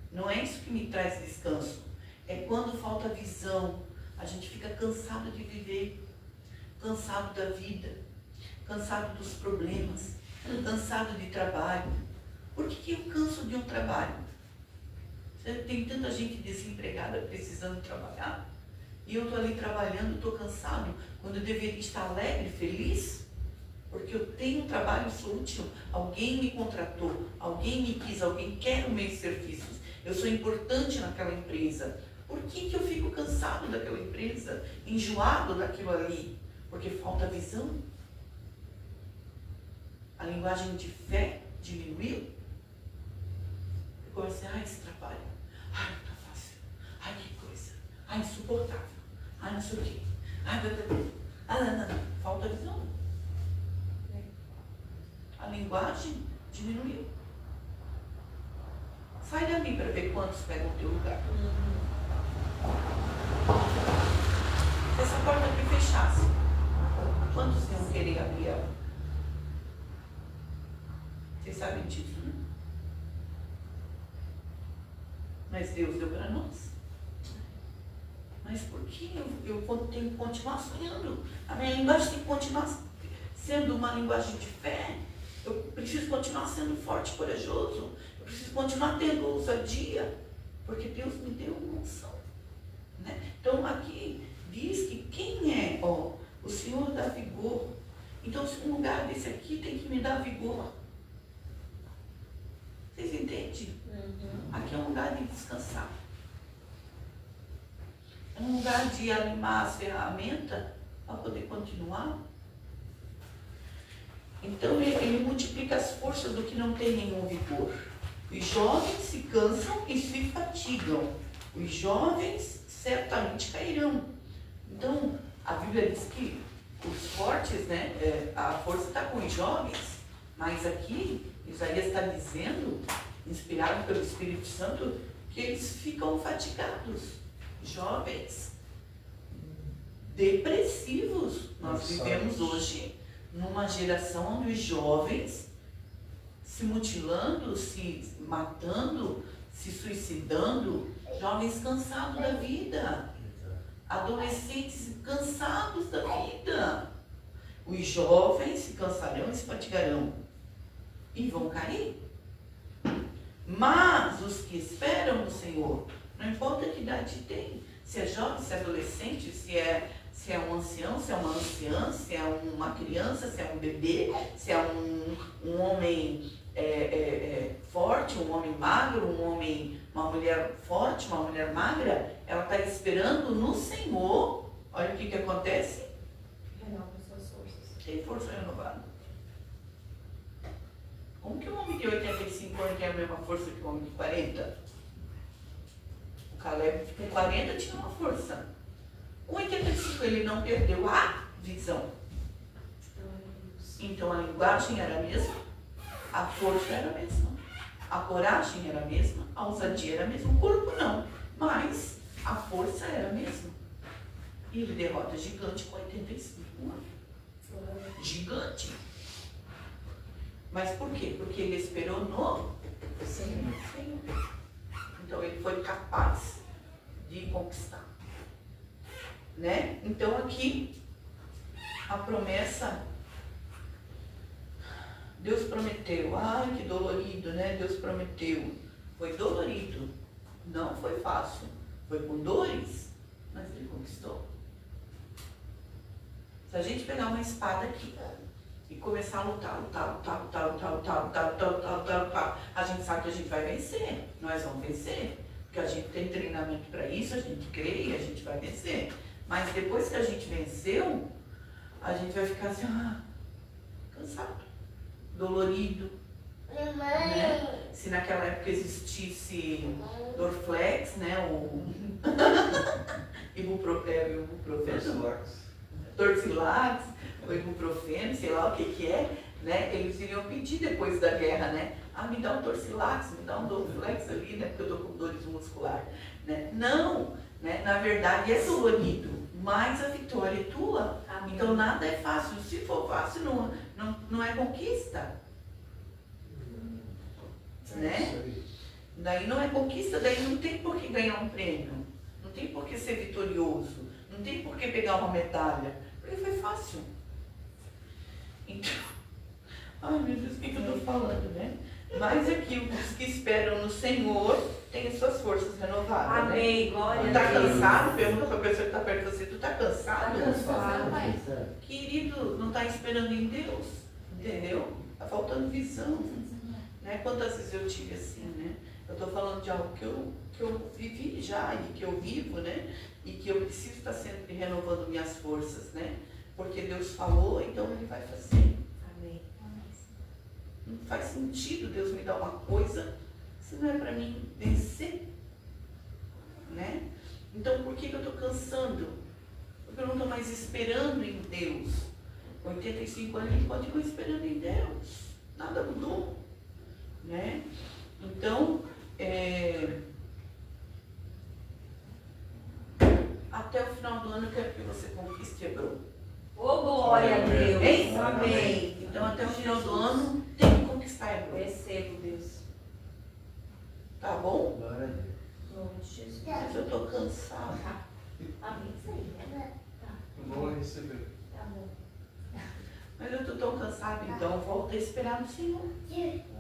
Não é isso que me traz descanso. É quando falta visão. A gente fica cansado de viver, cansado da vida, cansado dos problemas, cansado de trabalho. Por que eu canso de um trabalho? Tem tanta gente desempregada precisando trabalhar. E eu estou ali trabalhando, estou cansado, quando eu deveria estar alegre, feliz, porque eu tenho um trabalho útil, alguém me contratou, alguém me quis, alguém quer os meus serviços. Eu sou importante naquela empresa. Por que eu fico cansado daquela empresa? Enjoado daquilo ali? Porque falta visão? A linguagem de fé diminuiu? Eu comecei, esse trabalho. Não tá fácil. Que coisa. Insuportável. Não sei o quê. Não. Falta visão. A linguagem diminuiu. Sai dali para ver quantos pegam o teu lugar. Se essa porta aqui fechasse, quantos iam querer abrir ela? Vocês sabem disso, né? Mas Deus deu para nós. Mas por que eu tenho que continuar sonhando? A minha linguagem tem que continuar sendo uma linguagem de fé. Eu preciso continuar sendo forte e corajoso. Eu preciso continuar tendo ousadia. Porque Deus me deu uma unção. Né? Então aqui diz que quem é? O Senhor dá vigor. Então um lugar desse aqui tem que me dar vigor. Vocês entendem? Aqui é um lugar de descansar. É um lugar de animar as ferramentas para poder continuar. Então ele multiplica as forças do que não tem nenhum vigor. Os jovens se cansam e se fatigam. Os jovens certamente cairão. Então a Bíblia diz que os fortes, né, a força está com os jovens. Mas aqui Isaías está dizendo, inspirado pelo Espírito Santo, que eles ficam fatigados. Jovens depressivos. Nós vivemos hoje numa geração onde os jovens se mutilando, se matando, se suicidando, jovens cansados da vida, adolescentes cansados da vida. Os jovens se cansarão e se fatigarão e vão cair. Mas os que esperam no Senhor, não importa que idade tem, se é jovem, se é adolescente, se é um ancião, se é uma anciã, se é uma criança, se é um bebê, se é um homem forte, um homem magro, uma mulher forte, uma mulher magra, ela está esperando no Senhor. Olha o que acontece. Renova suas forças. Tem força renovada. Como que um homem de 85 anos tem a mesma força que um homem de 40? O Caleb com 40 tinha uma força. Com 85 ele não perdeu a visão. Então a linguagem era a mesma, a força era a mesma, a coragem era a mesma, a ousadia era a mesma, o corpo não, mas a força era a mesma. E ele derrota gigante com 85 anos. Gigante. Mas por quê? Porque ele esperou no Senhor. Então ele foi capaz de conquistar. Né? Então aqui a promessa, Deus prometeu. Que dolorido, né? Deus prometeu. Foi dolorido. Não foi fácil. Foi com dores, mas ele conquistou. Se a gente pegar uma espada aqui e começar a lutar, a gente sabe que a gente vai vencer. Nós vamos vencer. Porque a gente tem treinamento para isso, a gente crê e a gente vai vencer. Mas depois que a gente venceu, a gente vai ficar assim, cansado, dolorido. Né? Se naquela época existisse Dorflex, né? O ibuprofeno, Torcilax, o ibuprofeno, sei lá o que é, né? Eles iriam pedir depois da guerra, né? Me dá um Torcilax, me dá um Dorflex ali, né? Porque eu tô com dores musculares, né? Não, né? Na verdade é dolorido, mas a vitória é tua. Amém. Então nada é fácil. Se for fácil, não é conquista. Né? Daí não é conquista, daí não tem por que ganhar um prêmio, não tem por que ser vitorioso, não tem por que pegar uma medalha, porque foi fácil. Então, meu Deus, o que eu estou falando, né? Mas aqui, os que esperam no Senhor têm as suas forças renovadas. Amém, né? glória a Deus. Tá cansado? Pergunta para a pessoa que está perto de você, tu tá cansado? Tá cansado. Querido, não está esperando em Deus, entendeu? Está faltando visão. Né? Quantas vezes eu tive assim, né? Eu estou falando de algo que eu vivi já e que eu vivo, né? E que eu preciso estar sempre renovando minhas forças, né? Porque Deus falou, então Ele vai fazer. Amém. Não faz sentido Deus me dar uma coisa se não é para mim vencer, né? Então por que eu estou cansando? Porque eu não estou mais esperando em Deus. 85 anos a gente continua esperando em Deus. Nada mudou, né? Então, até o final do ano eu quero que você conquiste Hebron. Ô, glória a Deus. Hein? Amém. Então até o final do ano tem que conquistar Hebron. Recebo, Deus. Tá bom? Glória a Deus. Em nome de Jesus. Mas eu estou cansada. Amém. Isso aí, né? Bom receber. Tá bom. Mas eu estou tão cansada, então volta a esperar no Senhor.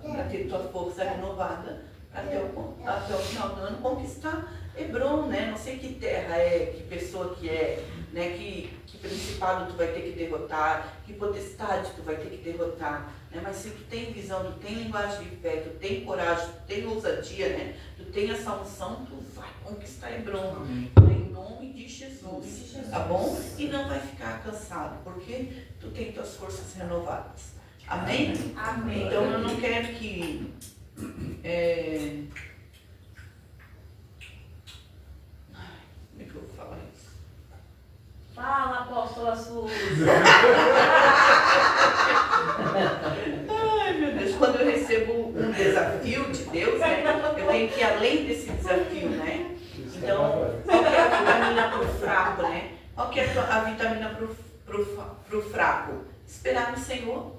Para ter tua força renovada, até o final do ano conquistar Hebron, né? Não sei que terra é, que pessoa que é, né? Que principado tu vai ter que derrotar, que potestade tu vai ter que derrotar, né? Mas se tu tem visão, tu tem linguagem de fé, tu tem coragem, tu tem ousadia, né? Tu tem essa unção, tu vai conquistar Hebron. Amém. Em nome de Jesus, tá bom? E não vai ficar cansado, porque tu tem tuas forças renovadas. Amém? Amém. Então eu não quero que como é que eu vou falar isso? Fala, apóstola Suzy. Ai meu Deus, quando eu recebo um desafio de Deus, né? Eu tenho que ir além desse desafio, né? Então, qual que é a vitamina pro fraco, né? Qual que é a vitamina pro fraco? Esperar no Senhor,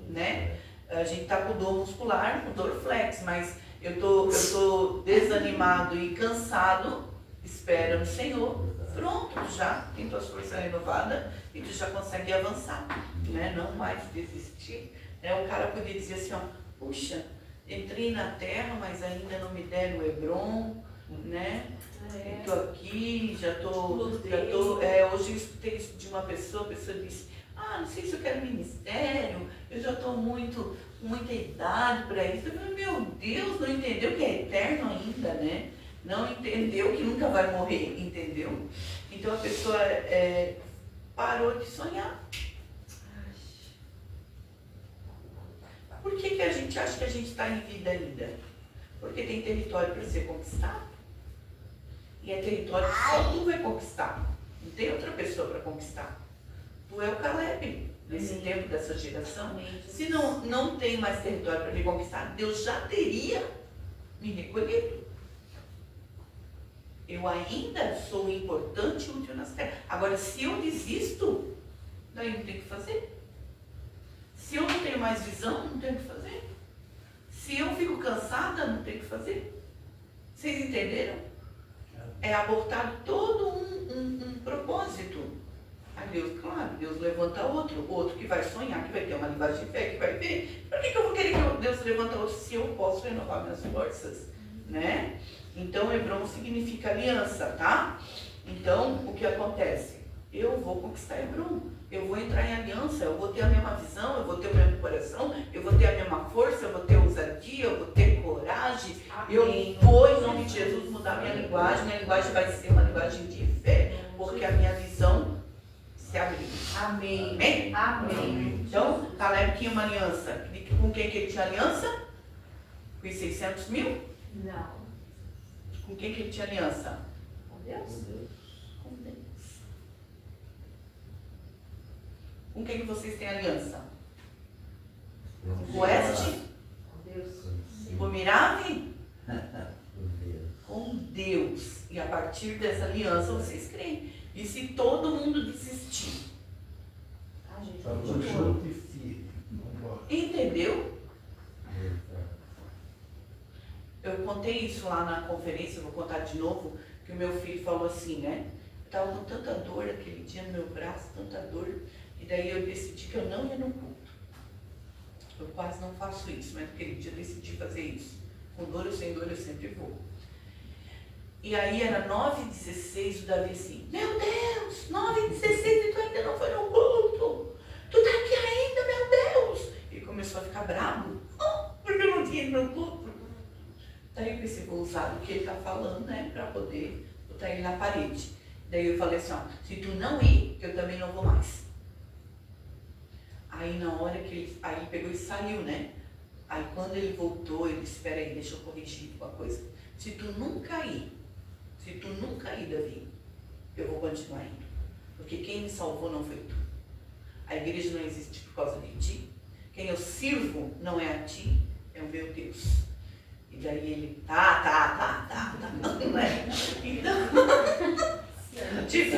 né? A gente tá com dor muscular, com dor flex, mas eu tô desanimado e cansado, espera no Senhor. Pronto, tu já tem tua força renovada e tu já consegue avançar, né? Não mais desistir. Né? O cara podia dizer assim, ó, puxa, entrei na terra, mas ainda não me deram o Hebron, né? Estou aqui, já tô, hoje eu escutei isso de uma pessoa, a pessoa disse, não sei se eu quero ministério, eu já estou muita idade para isso. Eu falei, meu Deus, não entendeu que é eterno ainda, né? Não entendeu que nunca vai morrer, entendeu? Então a pessoa parou de sonhar. Por que a gente acha que a gente está em vida ainda? Porque tem território para ser conquistado. E é território que só tu vai conquistar. Não tem outra pessoa para conquistar. Tu é o Caleb, nesse tempo dessa geração. Se não tem mais território para me conquistar, Deus já teria me recolhido. Eu ainda sou importante e útil nas terras. Agora, se eu desisto, daí não tem o que fazer. Se eu não tenho mais visão, não tenho o que fazer. Se eu fico cansada, não tenho o que fazer. Vocês entenderam? É abortar todo um propósito. Aí Deus, claro, Deus levanta outro que vai sonhar, que vai ter uma linguagem de fé, que vai ver. Por que eu vou querer que Deus levanta outro se eu posso renovar minhas forças? Né? Então, Hebron significa aliança, tá? Então, o que acontece? Eu vou conquistar Hebron. Eu vou entrar em aliança, eu vou ter a mesma visão, eu vou ter o mesmo coração, eu vou ter a mesma força, eu vou ter ousadia, eu vou ter coragem. Amém. Eu vou, em nome de Jesus, mudar minha linguagem vai ser uma linguagem de fé, porque a minha visão se abriu. Amém. Amém? Amém. Então, Caleb tinha uma aliança. Com quem que ele tinha aliança? Com os 600 mil? Não. Com quem que ele tinha aliança? Com Deus? Com Deus. Com quem que vocês têm aliança? Com o Oeste? Com Deus. Com o Mirave? Deus. Com Deus. E a partir dessa aliança vocês creem. E se todo mundo desistir? A gente Tá no continua. chão e firme. Vambora. Entendeu? Eu contei isso lá na conferência, vou contar de novo, que o meu filho falou assim, né? Eu estava com tanta dor aquele dia no meu braço, tanta dor, e daí eu decidi que eu não ia no culto. Eu quase não faço isso, mas naquele dia eu decidi fazer isso. Com dor ou sem dor eu sempre vou. E aí era 9h16, o Davi assim, meu Deus, 9h16 e tu ainda não foi no culto. Tu tá aqui ainda, meu Deus. Ele começou a ficar bravo, porque eu não tinha ido no culto. Daí poder botar ele na parede. Daí eu falei assim, ó, se tu não ir, eu também não vou mais. Aí na hora que ele, aí ele pegou e saiu, né? Aí quando ele voltou, ele disse, espera aí, deixa eu corrigir uma coisa. Se tu nunca ir, Davi, eu vou continuar indo. Porque quem me salvou não foi tu. A igreja não existe por causa de ti. Quem eu sirvo não é a ti, é o meu Deus. E daí ele, tá. Não é? Então, tipo,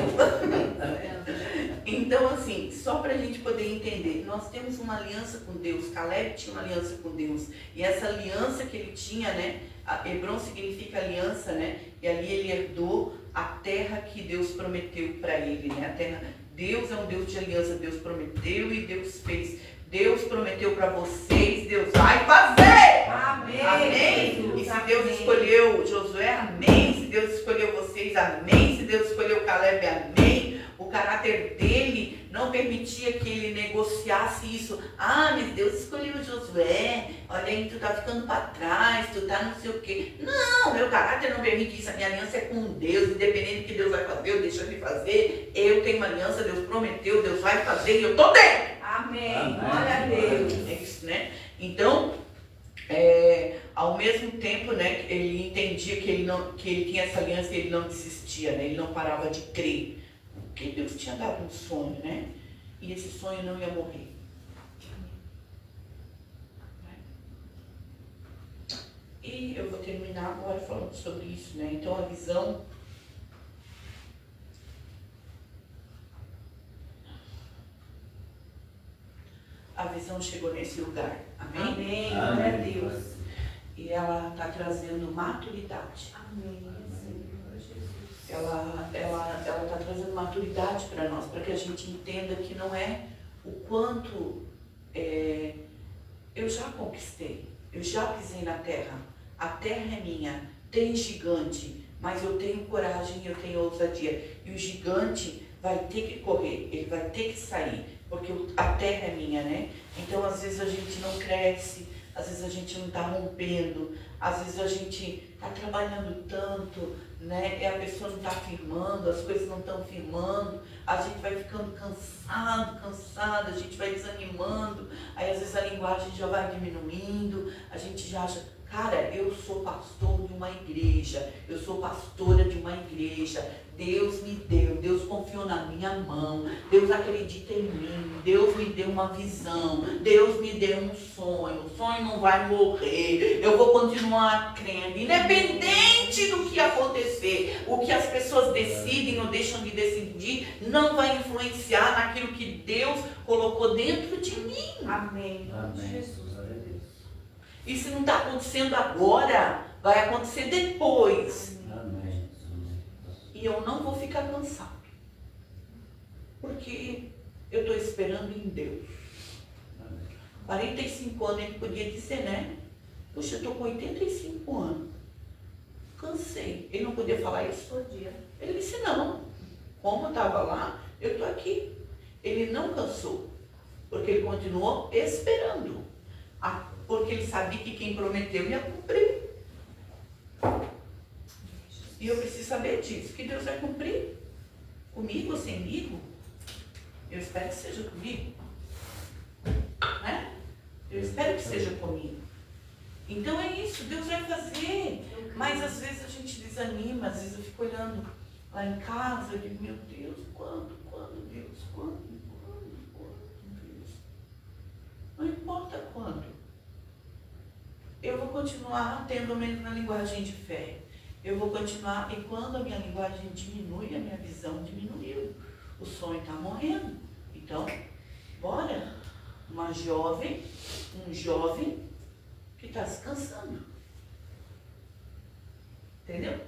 então assim, só pra gente poder entender, nós temos uma aliança com Deus. Caleb tinha uma aliança com Deus. E essa aliança que ele tinha, né? Hebron significa aliança, né? E ali ele herdou a terra que Deus prometeu para ele, né? A terra, Deus é um Deus de aliança, Deus prometeu e Deus fez. Deus prometeu para vocês, Deus vai fazer! Amém! Amém! E se Deus escolheu Josué, amém! Se Deus escolheu vocês, amém! Se Deus escolheu Caleb, amém! O caráter dele não permitia que ele negociasse isso. Ah, mas Deus escolheu Josué, olha aí, tu tá ficando para trás, tu tá não sei o quê. Não, meu caráter não permite isso, a minha aliança é com Deus, independente do que Deus vai fazer, eu deixo ele fazer. Eu tenho uma aliança, Deus prometeu, Deus vai fazer e eu tô dentro. Amém. Glória a Deus. É isso, né? Então, ao mesmo tempo, né, ele entendia que ele tinha essa aliança e ele não desistia, né? Ele não parava de crer. Porque Deus tinha dado um sonho, né? E esse sonho não ia morrer. E eu vou terminar agora falando sobre isso, né? Então a visão. A visão chegou nesse lugar. Amém? Amém. Glória a Deus. E ela está trazendo maturidade. Amém. Ela está trazendo maturidade para nós, para que a gente entenda que não é o quanto eu já conquistei, eu já pisei na terra, a terra é minha, tem gigante, mas eu tenho coragem, eu tenho ousadia. E o gigante vai ter que correr, ele vai ter que sair, porque a terra é minha, né? Então às vezes a gente não cresce, às vezes a gente não está rompendo, às vezes a gente está trabalhando tanto, né? E a pessoa não está firmando, as coisas não estão firmando, a gente vai ficando cansada, a gente vai desanimando, aí às vezes a linguagem já vai diminuindo, a gente já acha, cara, eu sou pastor de uma igreja, eu sou pastora de uma igreja, Deus me deu, Deus confiou na minha mão, Deus acredita em mim, Deus me deu uma visão, Deus me deu um sonho, o sonho não vai morrer, eu vou continuar crendo, independente do que acontecer, o que as pessoas decidem ou deixam de decidir, não vai influenciar naquilo que Deus colocou dentro de mim. Amém. Amém. Jesus. Glória a Deus. E se não está acontecendo agora, vai acontecer depois. Amém. E eu não vou ficar cansado. Porque eu estou esperando em Deus. Amém. 45 anos ele podia dizer, né? Puxa, eu estou com 85 anos. Cansei. Ele não podia falar isso? Podia. Ele disse, não. Como eu estava lá, eu estou aqui. Ele não cansou. Porque ele continuou esperando. Porque ele sabia que quem prometeu ia cumprir. E eu preciso saber disso, que Deus vai cumprir. Comigo ou semigo? Eu espero que seja comigo. Né? Eu espero que seja comigo. Então é isso, Deus vai fazer. Mas às vezes a gente desanima, às vezes eu fico olhando lá em casa, eu digo, meu Deus, quando, Deus? Quando, Deus? Não importa quando. Eu vou continuar tendo menos na linguagem de fé. Eu vou continuar, e quando a minha linguagem diminui, a minha visão diminuiu. O sonho está morrendo. Então, bora. Um jovem que está se cansando. Entendeu?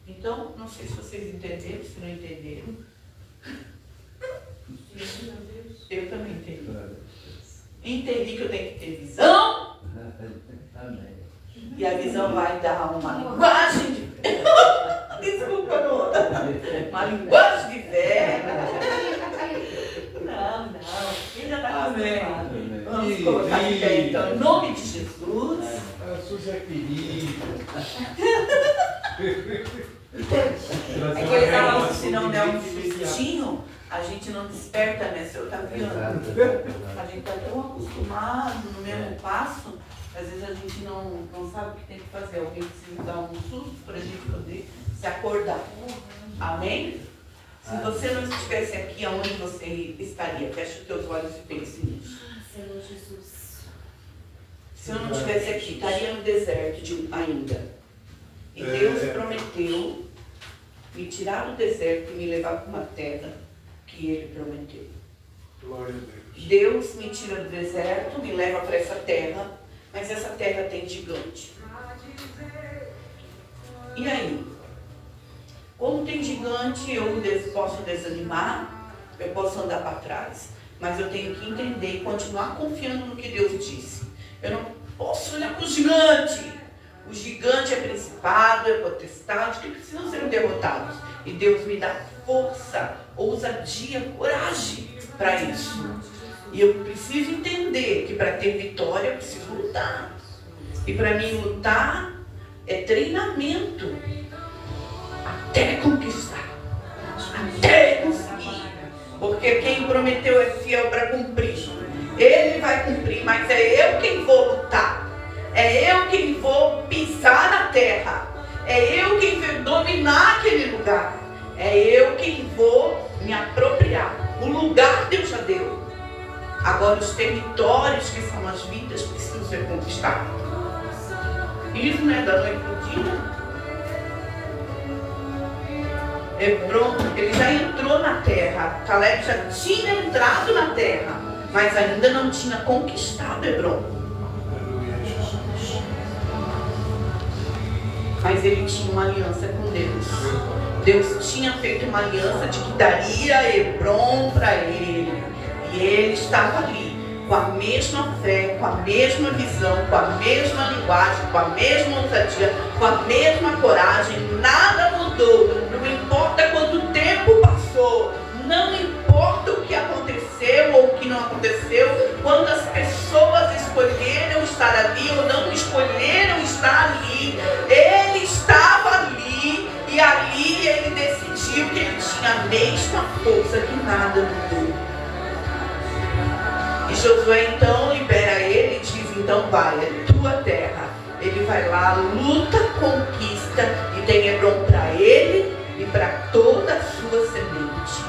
Então, não sei se vocês entenderam, se não entenderam. Eu também entendi. Entendi que eu tenho que ter visão. Amém. E a visão vai dar uma linguagem de fé. Desculpa, não. Uma linguagem de fé. Não. Ele já está acostumado. Vamos colocar de pé, então, em nome de Jesus. A Suzy é querida. É que ele estava assistindo um sustinho, a gente não desperta, né, senhor? Tá vendo? A gente está tão acostumado no mesmo passo, às vezes a gente não sabe o que tem que fazer. Alguém precisa dar um susto para a gente poder se acordar. Amém? Se você não estivesse aqui, aonde você estaria? Fecha os teus olhos e pense nisso. Senhor Jesus. Se eu não estivesse aqui, estaria no deserto ainda. E Deus prometeu me tirar do deserto e me levar para uma terra que Ele prometeu. Glória a Deus. Deus me tira do deserto, me leva para essa terra, mas essa terra tem gigante. E aí? Como tem gigante, eu posso desanimar, eu posso andar para trás, mas eu tenho que entender e continuar confiando no que Deus disse. Eu não posso olhar para o gigante. O gigante é principado, é potestade, que precisam ser derrotados. E Deus me dá força, ousadia, coragem para isso. E eu preciso entender que para ter vitória eu preciso lutar. E para mim lutar é treinamento até conquistar, até conseguir. Porque quem prometeu é fiel para cumprir. Ele vai cumprir, mas é eu quem vou lutar. É eu quem vou pisar na terra. É eu quem vou dominar aquele lugar. É eu quem vou me apropriar. O lugar Deus já deu. Agora os territórios, que são as vidas, precisam ser conquistados. Isso não é da noite para o dia. Hebron, ele já entrou na terra. Caleb já tinha entrado na terra, mas ainda não tinha conquistado Hebron. Mas ele tinha uma aliança com Deus. Deus tinha feito uma aliança de que daria Hebron para ele. E ele estava ali, com a mesma fé, com a mesma visão, com a mesma linguagem, com a mesma ousadia, com a mesma coragem. Nada mudou. Não importa quanto tempo passou. Não importa o que aconteceu ou o que não aconteceu. Quantas pessoas escolheram estar ali ou não escolheram estar ali. Ele estava ali. E ali ele decidiu que ele tinha a mesma força, que nada mudou. E Josué então libera ele e diz: então vai, é tua terra. Ele vai lá, luta, conquista e tem Hebron para ele e para toda a sua semente.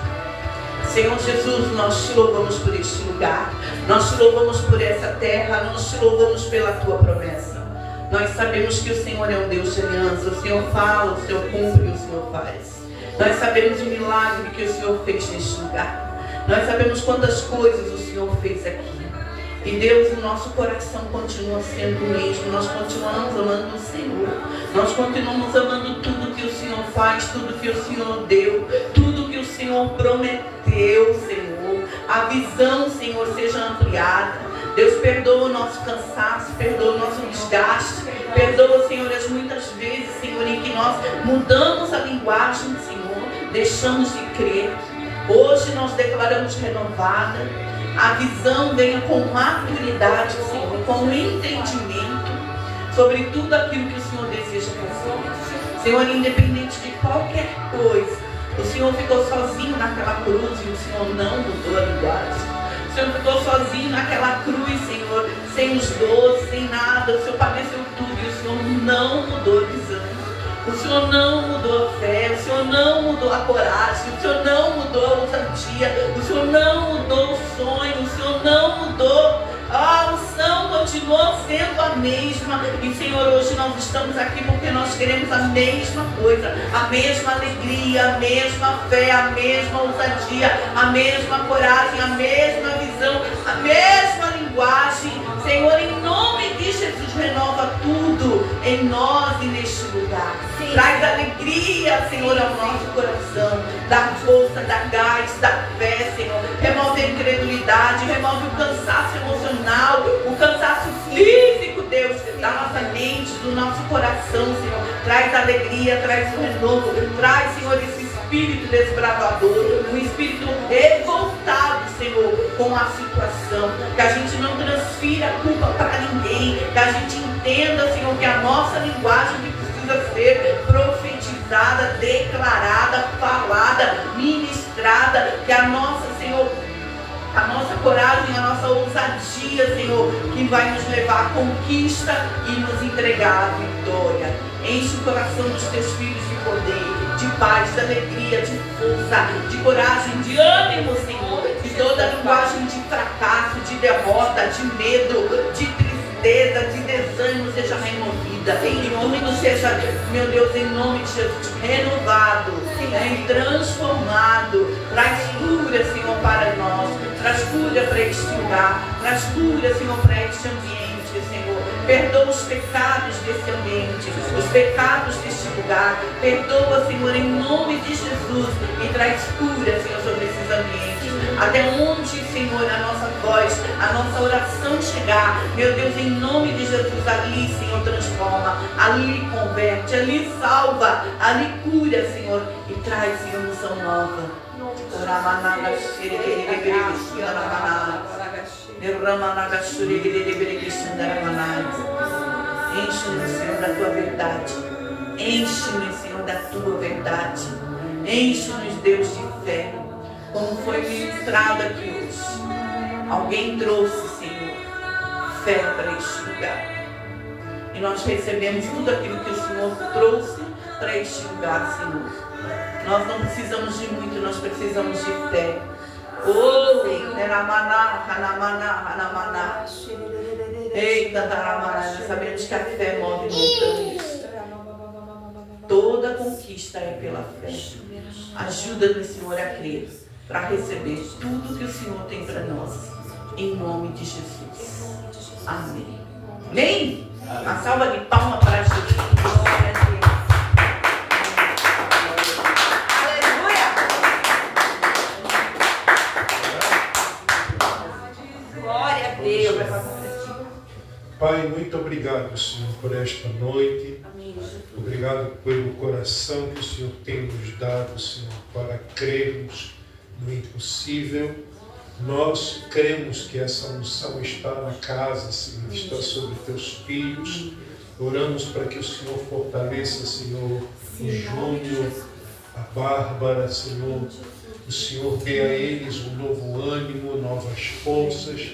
Senhor Jesus, nós te louvamos por este lugar, nós te louvamos por essa terra, nós te louvamos pela tua promessa. Nós sabemos que o Senhor é um Deus de aliança, o Senhor fala, o Senhor cumpre e o Senhor faz. Nós sabemos o milagre que o Senhor fez neste lugar. Nós sabemos quantas coisas o Senhor fez aqui. E Deus, o nosso coração continua sendo o mesmo. Nós continuamos amando o Senhor. Nós continuamos amando tudo que o Senhor faz, tudo que o Senhor deu, tudo que o Senhor prometeu, Senhor. A visão, Senhor, seja ampliada. Deus, perdoa o nosso cansaço, perdoa o nosso desgaste. Perdoa, Senhor, as muitas vezes, Senhor, em que nós mudamos a linguagem, Senhor. Deixamos de crer. Hoje nós declaramos renovada. A visão venha com maturidade, Senhor, com entendimento sobre tudo aquilo que o Senhor deseja fazer. Senhor, independente de qualquer coisa, o Senhor ficou sozinho naquela cruz e o Senhor não mudou a linguagem. O Senhor ficou sozinho naquela cruz, Senhor, sem os 12, sem nada. O Senhor padeceu tudo e o Senhor não mudou a visão. O Senhor não mudou a fé, o Senhor não mudou a coragem, o Senhor não mudou a ousadia, o Senhor não mudou o sonho, o Senhor não mudou. A unção continuou sendo a mesma. E Senhor, hoje nós estamos aqui porque nós queremos a mesma coisa, a mesma alegria, a mesma fé, a mesma ousadia, a mesma coragem, a mesma visão, a mesma linguagem. Senhor, em nome de Jesus, renova tudo em nós e neste lugar. Sim. Traz alegria, Senhor, ao nosso coração. Dá força, dá gás, dá fé, Senhor. Remove a incredulidade, remove o cansaço emocional, o cansaço físico, Deus, da nossa mente, do nosso coração, Senhor. Traz alegria, traz o renovo, traz, Senhor, esse espírito desbravador, um espírito revoltado, Senhor, com a situação. Que a gente não transfira a culpa para ninguém, que a gente entenda, Senhor, que a nossa linguagem que precisa precisa ser profetizada, declarada, falada, ministrada, que a nossa, Senhor, a nossa coragem, a nossa ousadia, Senhor, que vai nos levar à conquista e nos entregar a vitória. Enche o coração dos teus filhos de poder, de paz, de alegria, de força, de coragem, de ânimo, Senhor, de toda a linguagem de fracasso, de derrota, de medo, de tristeza, de desânimo seja removida. E tudo seja, meu Deus, em nome de Jesus, renovado, transformado. Traz cura, Senhor, para nós. Traz cura para este lugar. Traz cura, Senhor, para este ambiente, Senhor. Perdoa os pecados desse ambiente, os pecados deste lugar. Perdoa, Senhor, em nome de Jesus. E traz cura, Senhor, sobre esses ambientes. Até onde, Senhor, a nossa voz, a nossa oração chegar, meu Deus, em nome de Jesus, ali, Senhor, transforma, ali converte, ali salva, ali cura, Senhor, e traz, Senhor, unção nova. Enche-nos, Senhor, da tua verdade. Enche-nos, Senhor, da tua verdade. Enche-nos, Deus, de fé. Como foi ministrado aqui hoje. Alguém trouxe, Senhor, fé para este lugar. E nós recebemos tudo aquilo que o Senhor trouxe para este lugar, Senhor. Nós não precisamos de muito, nós precisamos de fé. Oh, Neramaná, Hanamaná, Hanamaná. Eita, Naramaná, nós sabemos que a fé move montanhas. Toda conquista é pela fé. Ajuda-nos, Senhor, a crer, para receber tudo que o Senhor tem para nós. Em nome de Jesus. Amém. Amém? Uma salva de palmas para Jesus. Glória a Deus. Glória a Deus. Pai, muito obrigado, Senhor, por esta noite. Amém, Jesus. Obrigado pelo coração que o Senhor tem nos dado, Senhor, para crermos no impossível. Nós cremos que essa unção está na casa, Senhor, está sobre teus filhos. Oramos para que o Senhor fortaleça, Senhor, o Júnior, a Bárbara, Senhor. O Senhor dê a eles um novo ânimo, novas forças.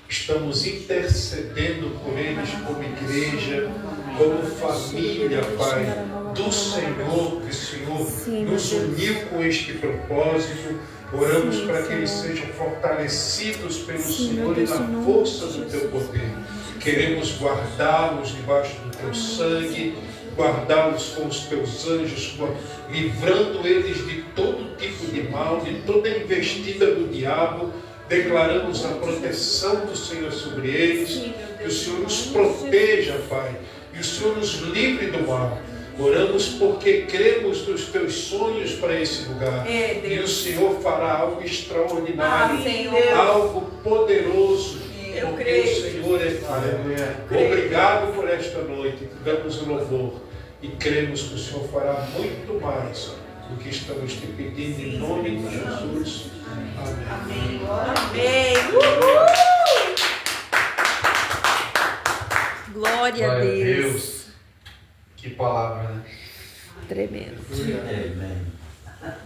Estamos intercedendo por eles como igreja, como família, Pai, do Senhor, que o Senhor nos uniu com este propósito. Oramos para que eles sejam fortalecidos pelo Senhor e na força do Teu poder. Queremos guardá-los debaixo do Teu sangue, guardá-los com os Teus anjos, livrando eles de todo tipo de mal, de toda investida do diabo. Declaramos a proteção do Senhor sobre eles, que o Senhor nos proteja, Pai, e o Senhor nos livre do mal. Oramos porque cremos nos Teus sonhos para esse lugar. E o Senhor fará algo extraordinário, algo poderoso, porque o Senhor é Pai. Obrigado por esta noite, damos o louvor e cremos que o Senhor fará muito mais do que estamos te pedindo em nome de Jesus. Amém. Amém. Glória a Deus. Que palavra, né? Tremendo. Amém.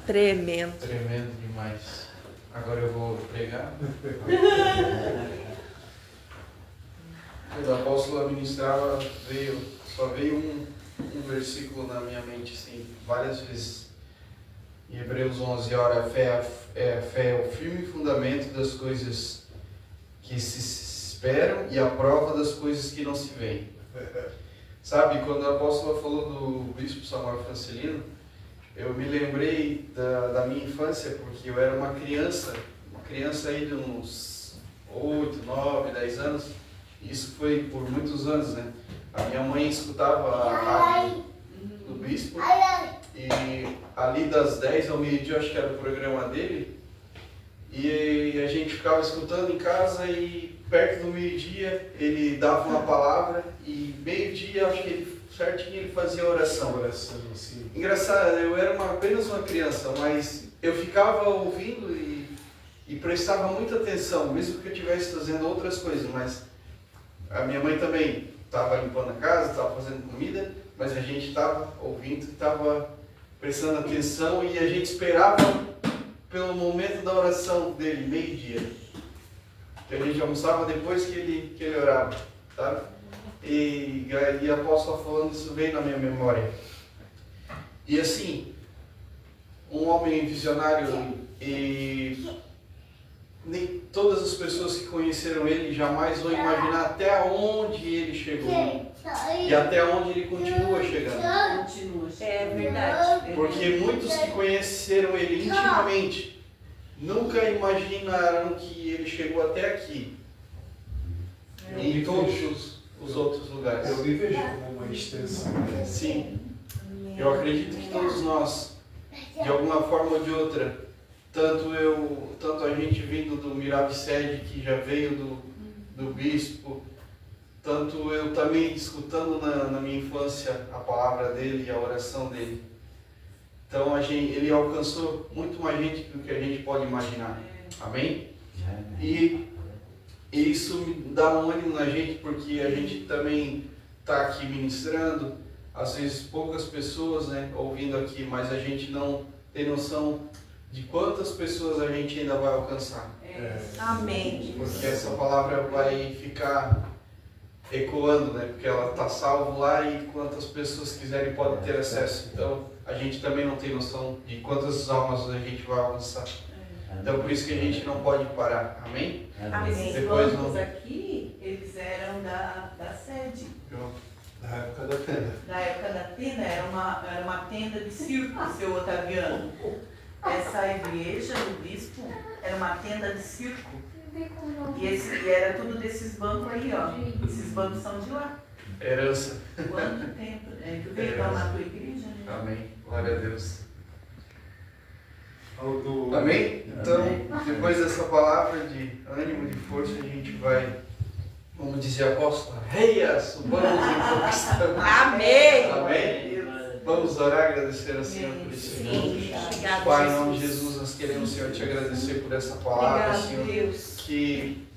Tremendo. Tremendo demais. Agora eu vou pregar. Quando a apóstola ministrava, só veio um versículo na minha mente, assim, várias vezes. Em Hebreus 11, ora, a fé é o firme fundamento das coisas que se esperam e a prova das coisas que não se veem. Sabe, quando a apóstola falou do bispo Samuel Francelino, eu me lembrei da minha infância, porque eu era uma criança aí de uns 8, 9, 10 anos. Isso foi por muitos anos, né? A minha mãe escutava a rádio do bispo e ali das 10 ao meio-dia, acho que era o programa dele, e a gente ficava escutando em casa e perto do meio-dia ele dava uma palavra e meio-dia, acho que ele certinho ele fazia oração. Sim. Engraçado, eu era apenas uma criança, mas eu ficava ouvindo e prestava muita atenção, mesmo que eu estivesse fazendo outras coisas, mas a minha mãe também estava limpando a casa, estava fazendo comida, mas a gente estava ouvindo, estava prestando atenção e a gente esperava pelo momento da oração dele, meio-dia. Que a gente almoçava depois que ele orava, sabe? E a apóstola falando isso veio na minha memória. E assim, um homem visionário, e nem todas as pessoas que conheceram ele jamais vão imaginar até onde ele chegou e até onde ele continua chegando. Continua. É verdade. Porque muitos que conheceram ele intimamente nunca imaginaram que ele chegou até aqui, em todos os outros lugares. Eu lhe vejo como uma extensão. Sim, eu acredito que todos nós, de alguma forma ou de outra, tanto a gente vindo do Mirabicede, que já veio do bispo, tanto eu também escutando na minha infância a palavra dele e a oração dele. Então ele alcançou muito mais gente do que a gente pode imaginar. Amém? E isso me dá um ânimo na gente, porque a gente também está aqui ministrando, às vezes poucas pessoas, né, ouvindo aqui, mas a gente não tem noção de quantas pessoas a gente ainda vai alcançar. Amém. Porque essa palavra vai ficar ecoando, né? Porque ela está salvo lá e quantas pessoas quiserem podem ter acesso. Então a gente também não tem noção de quantas almas a gente vai alcançar. Então por isso que a gente não pode parar. Amém? Esses Depois bancos não- aqui, eles eram da sede. Na época da tenda. Na época da tenda, era uma tenda de circo, seu Otaviano. Essa igreja do bispo era uma tenda de circo. E era tudo desses bancos aí, ó. Esses bancos são de lá. Herança. Quanto tempo? Tu veio dar na tua igreja, né? Amém. Glória a Deus. Ao do- Amém? Então, depois dessa palavra de ânimo, de força, a gente vai, vamos dizer, apóstola, reia, subamos e conquistamos. Amém. Amém? Vamos orar, agradecer ao Senhor por esse momento. Sim, obrigado, Pai, em nome de Jesus. Jesus, nós queremos, Senhor, te agradecer por essa palavra, Obrigado, Senhor. Deus. Que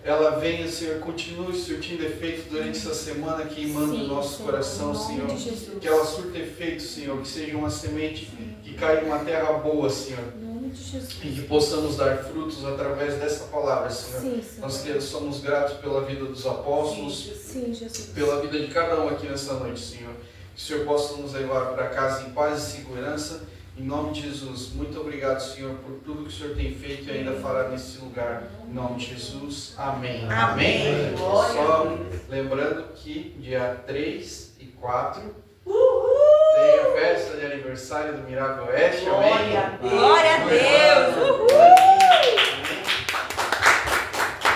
ela venha, Senhor, continue surtindo efeito durante essa semana, queimando o Sim, nosso Senhor, coração, em nome Senhor. de Jesus. Que ela surta efeito, Senhor, que seja uma semente que caia em uma terra boa, Senhor. Em nome de Jesus. E que possamos dar frutos através dessa palavra, Senhor. Sim, Senhor. Nós que somos gratos pela vida dos apóstolos, Sim, Jesus. pela vida de cada um aqui nessa noite, Senhor. Que o Senhor possa nos levar para casa em paz e segurança. Em nome de Jesus, muito obrigado, Senhor, por tudo que o Senhor tem feito e ainda fará nesse lugar. Em nome de Jesus, amém. Amém. Glória a Só Deus. lembrando que dia 3 e 4 Uhul! tem a festa de aniversário do Miracle Oeste. Amém. Glória a Deus. Glória a Deus. Uhul.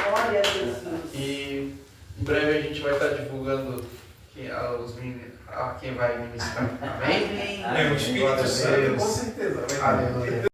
Glória a Jesus. E em breve a gente vai estar divulgando quem vai ministrar. Amém? Amém. É o Espírito Glória a Santo, Deus. com certeza. Aleluia.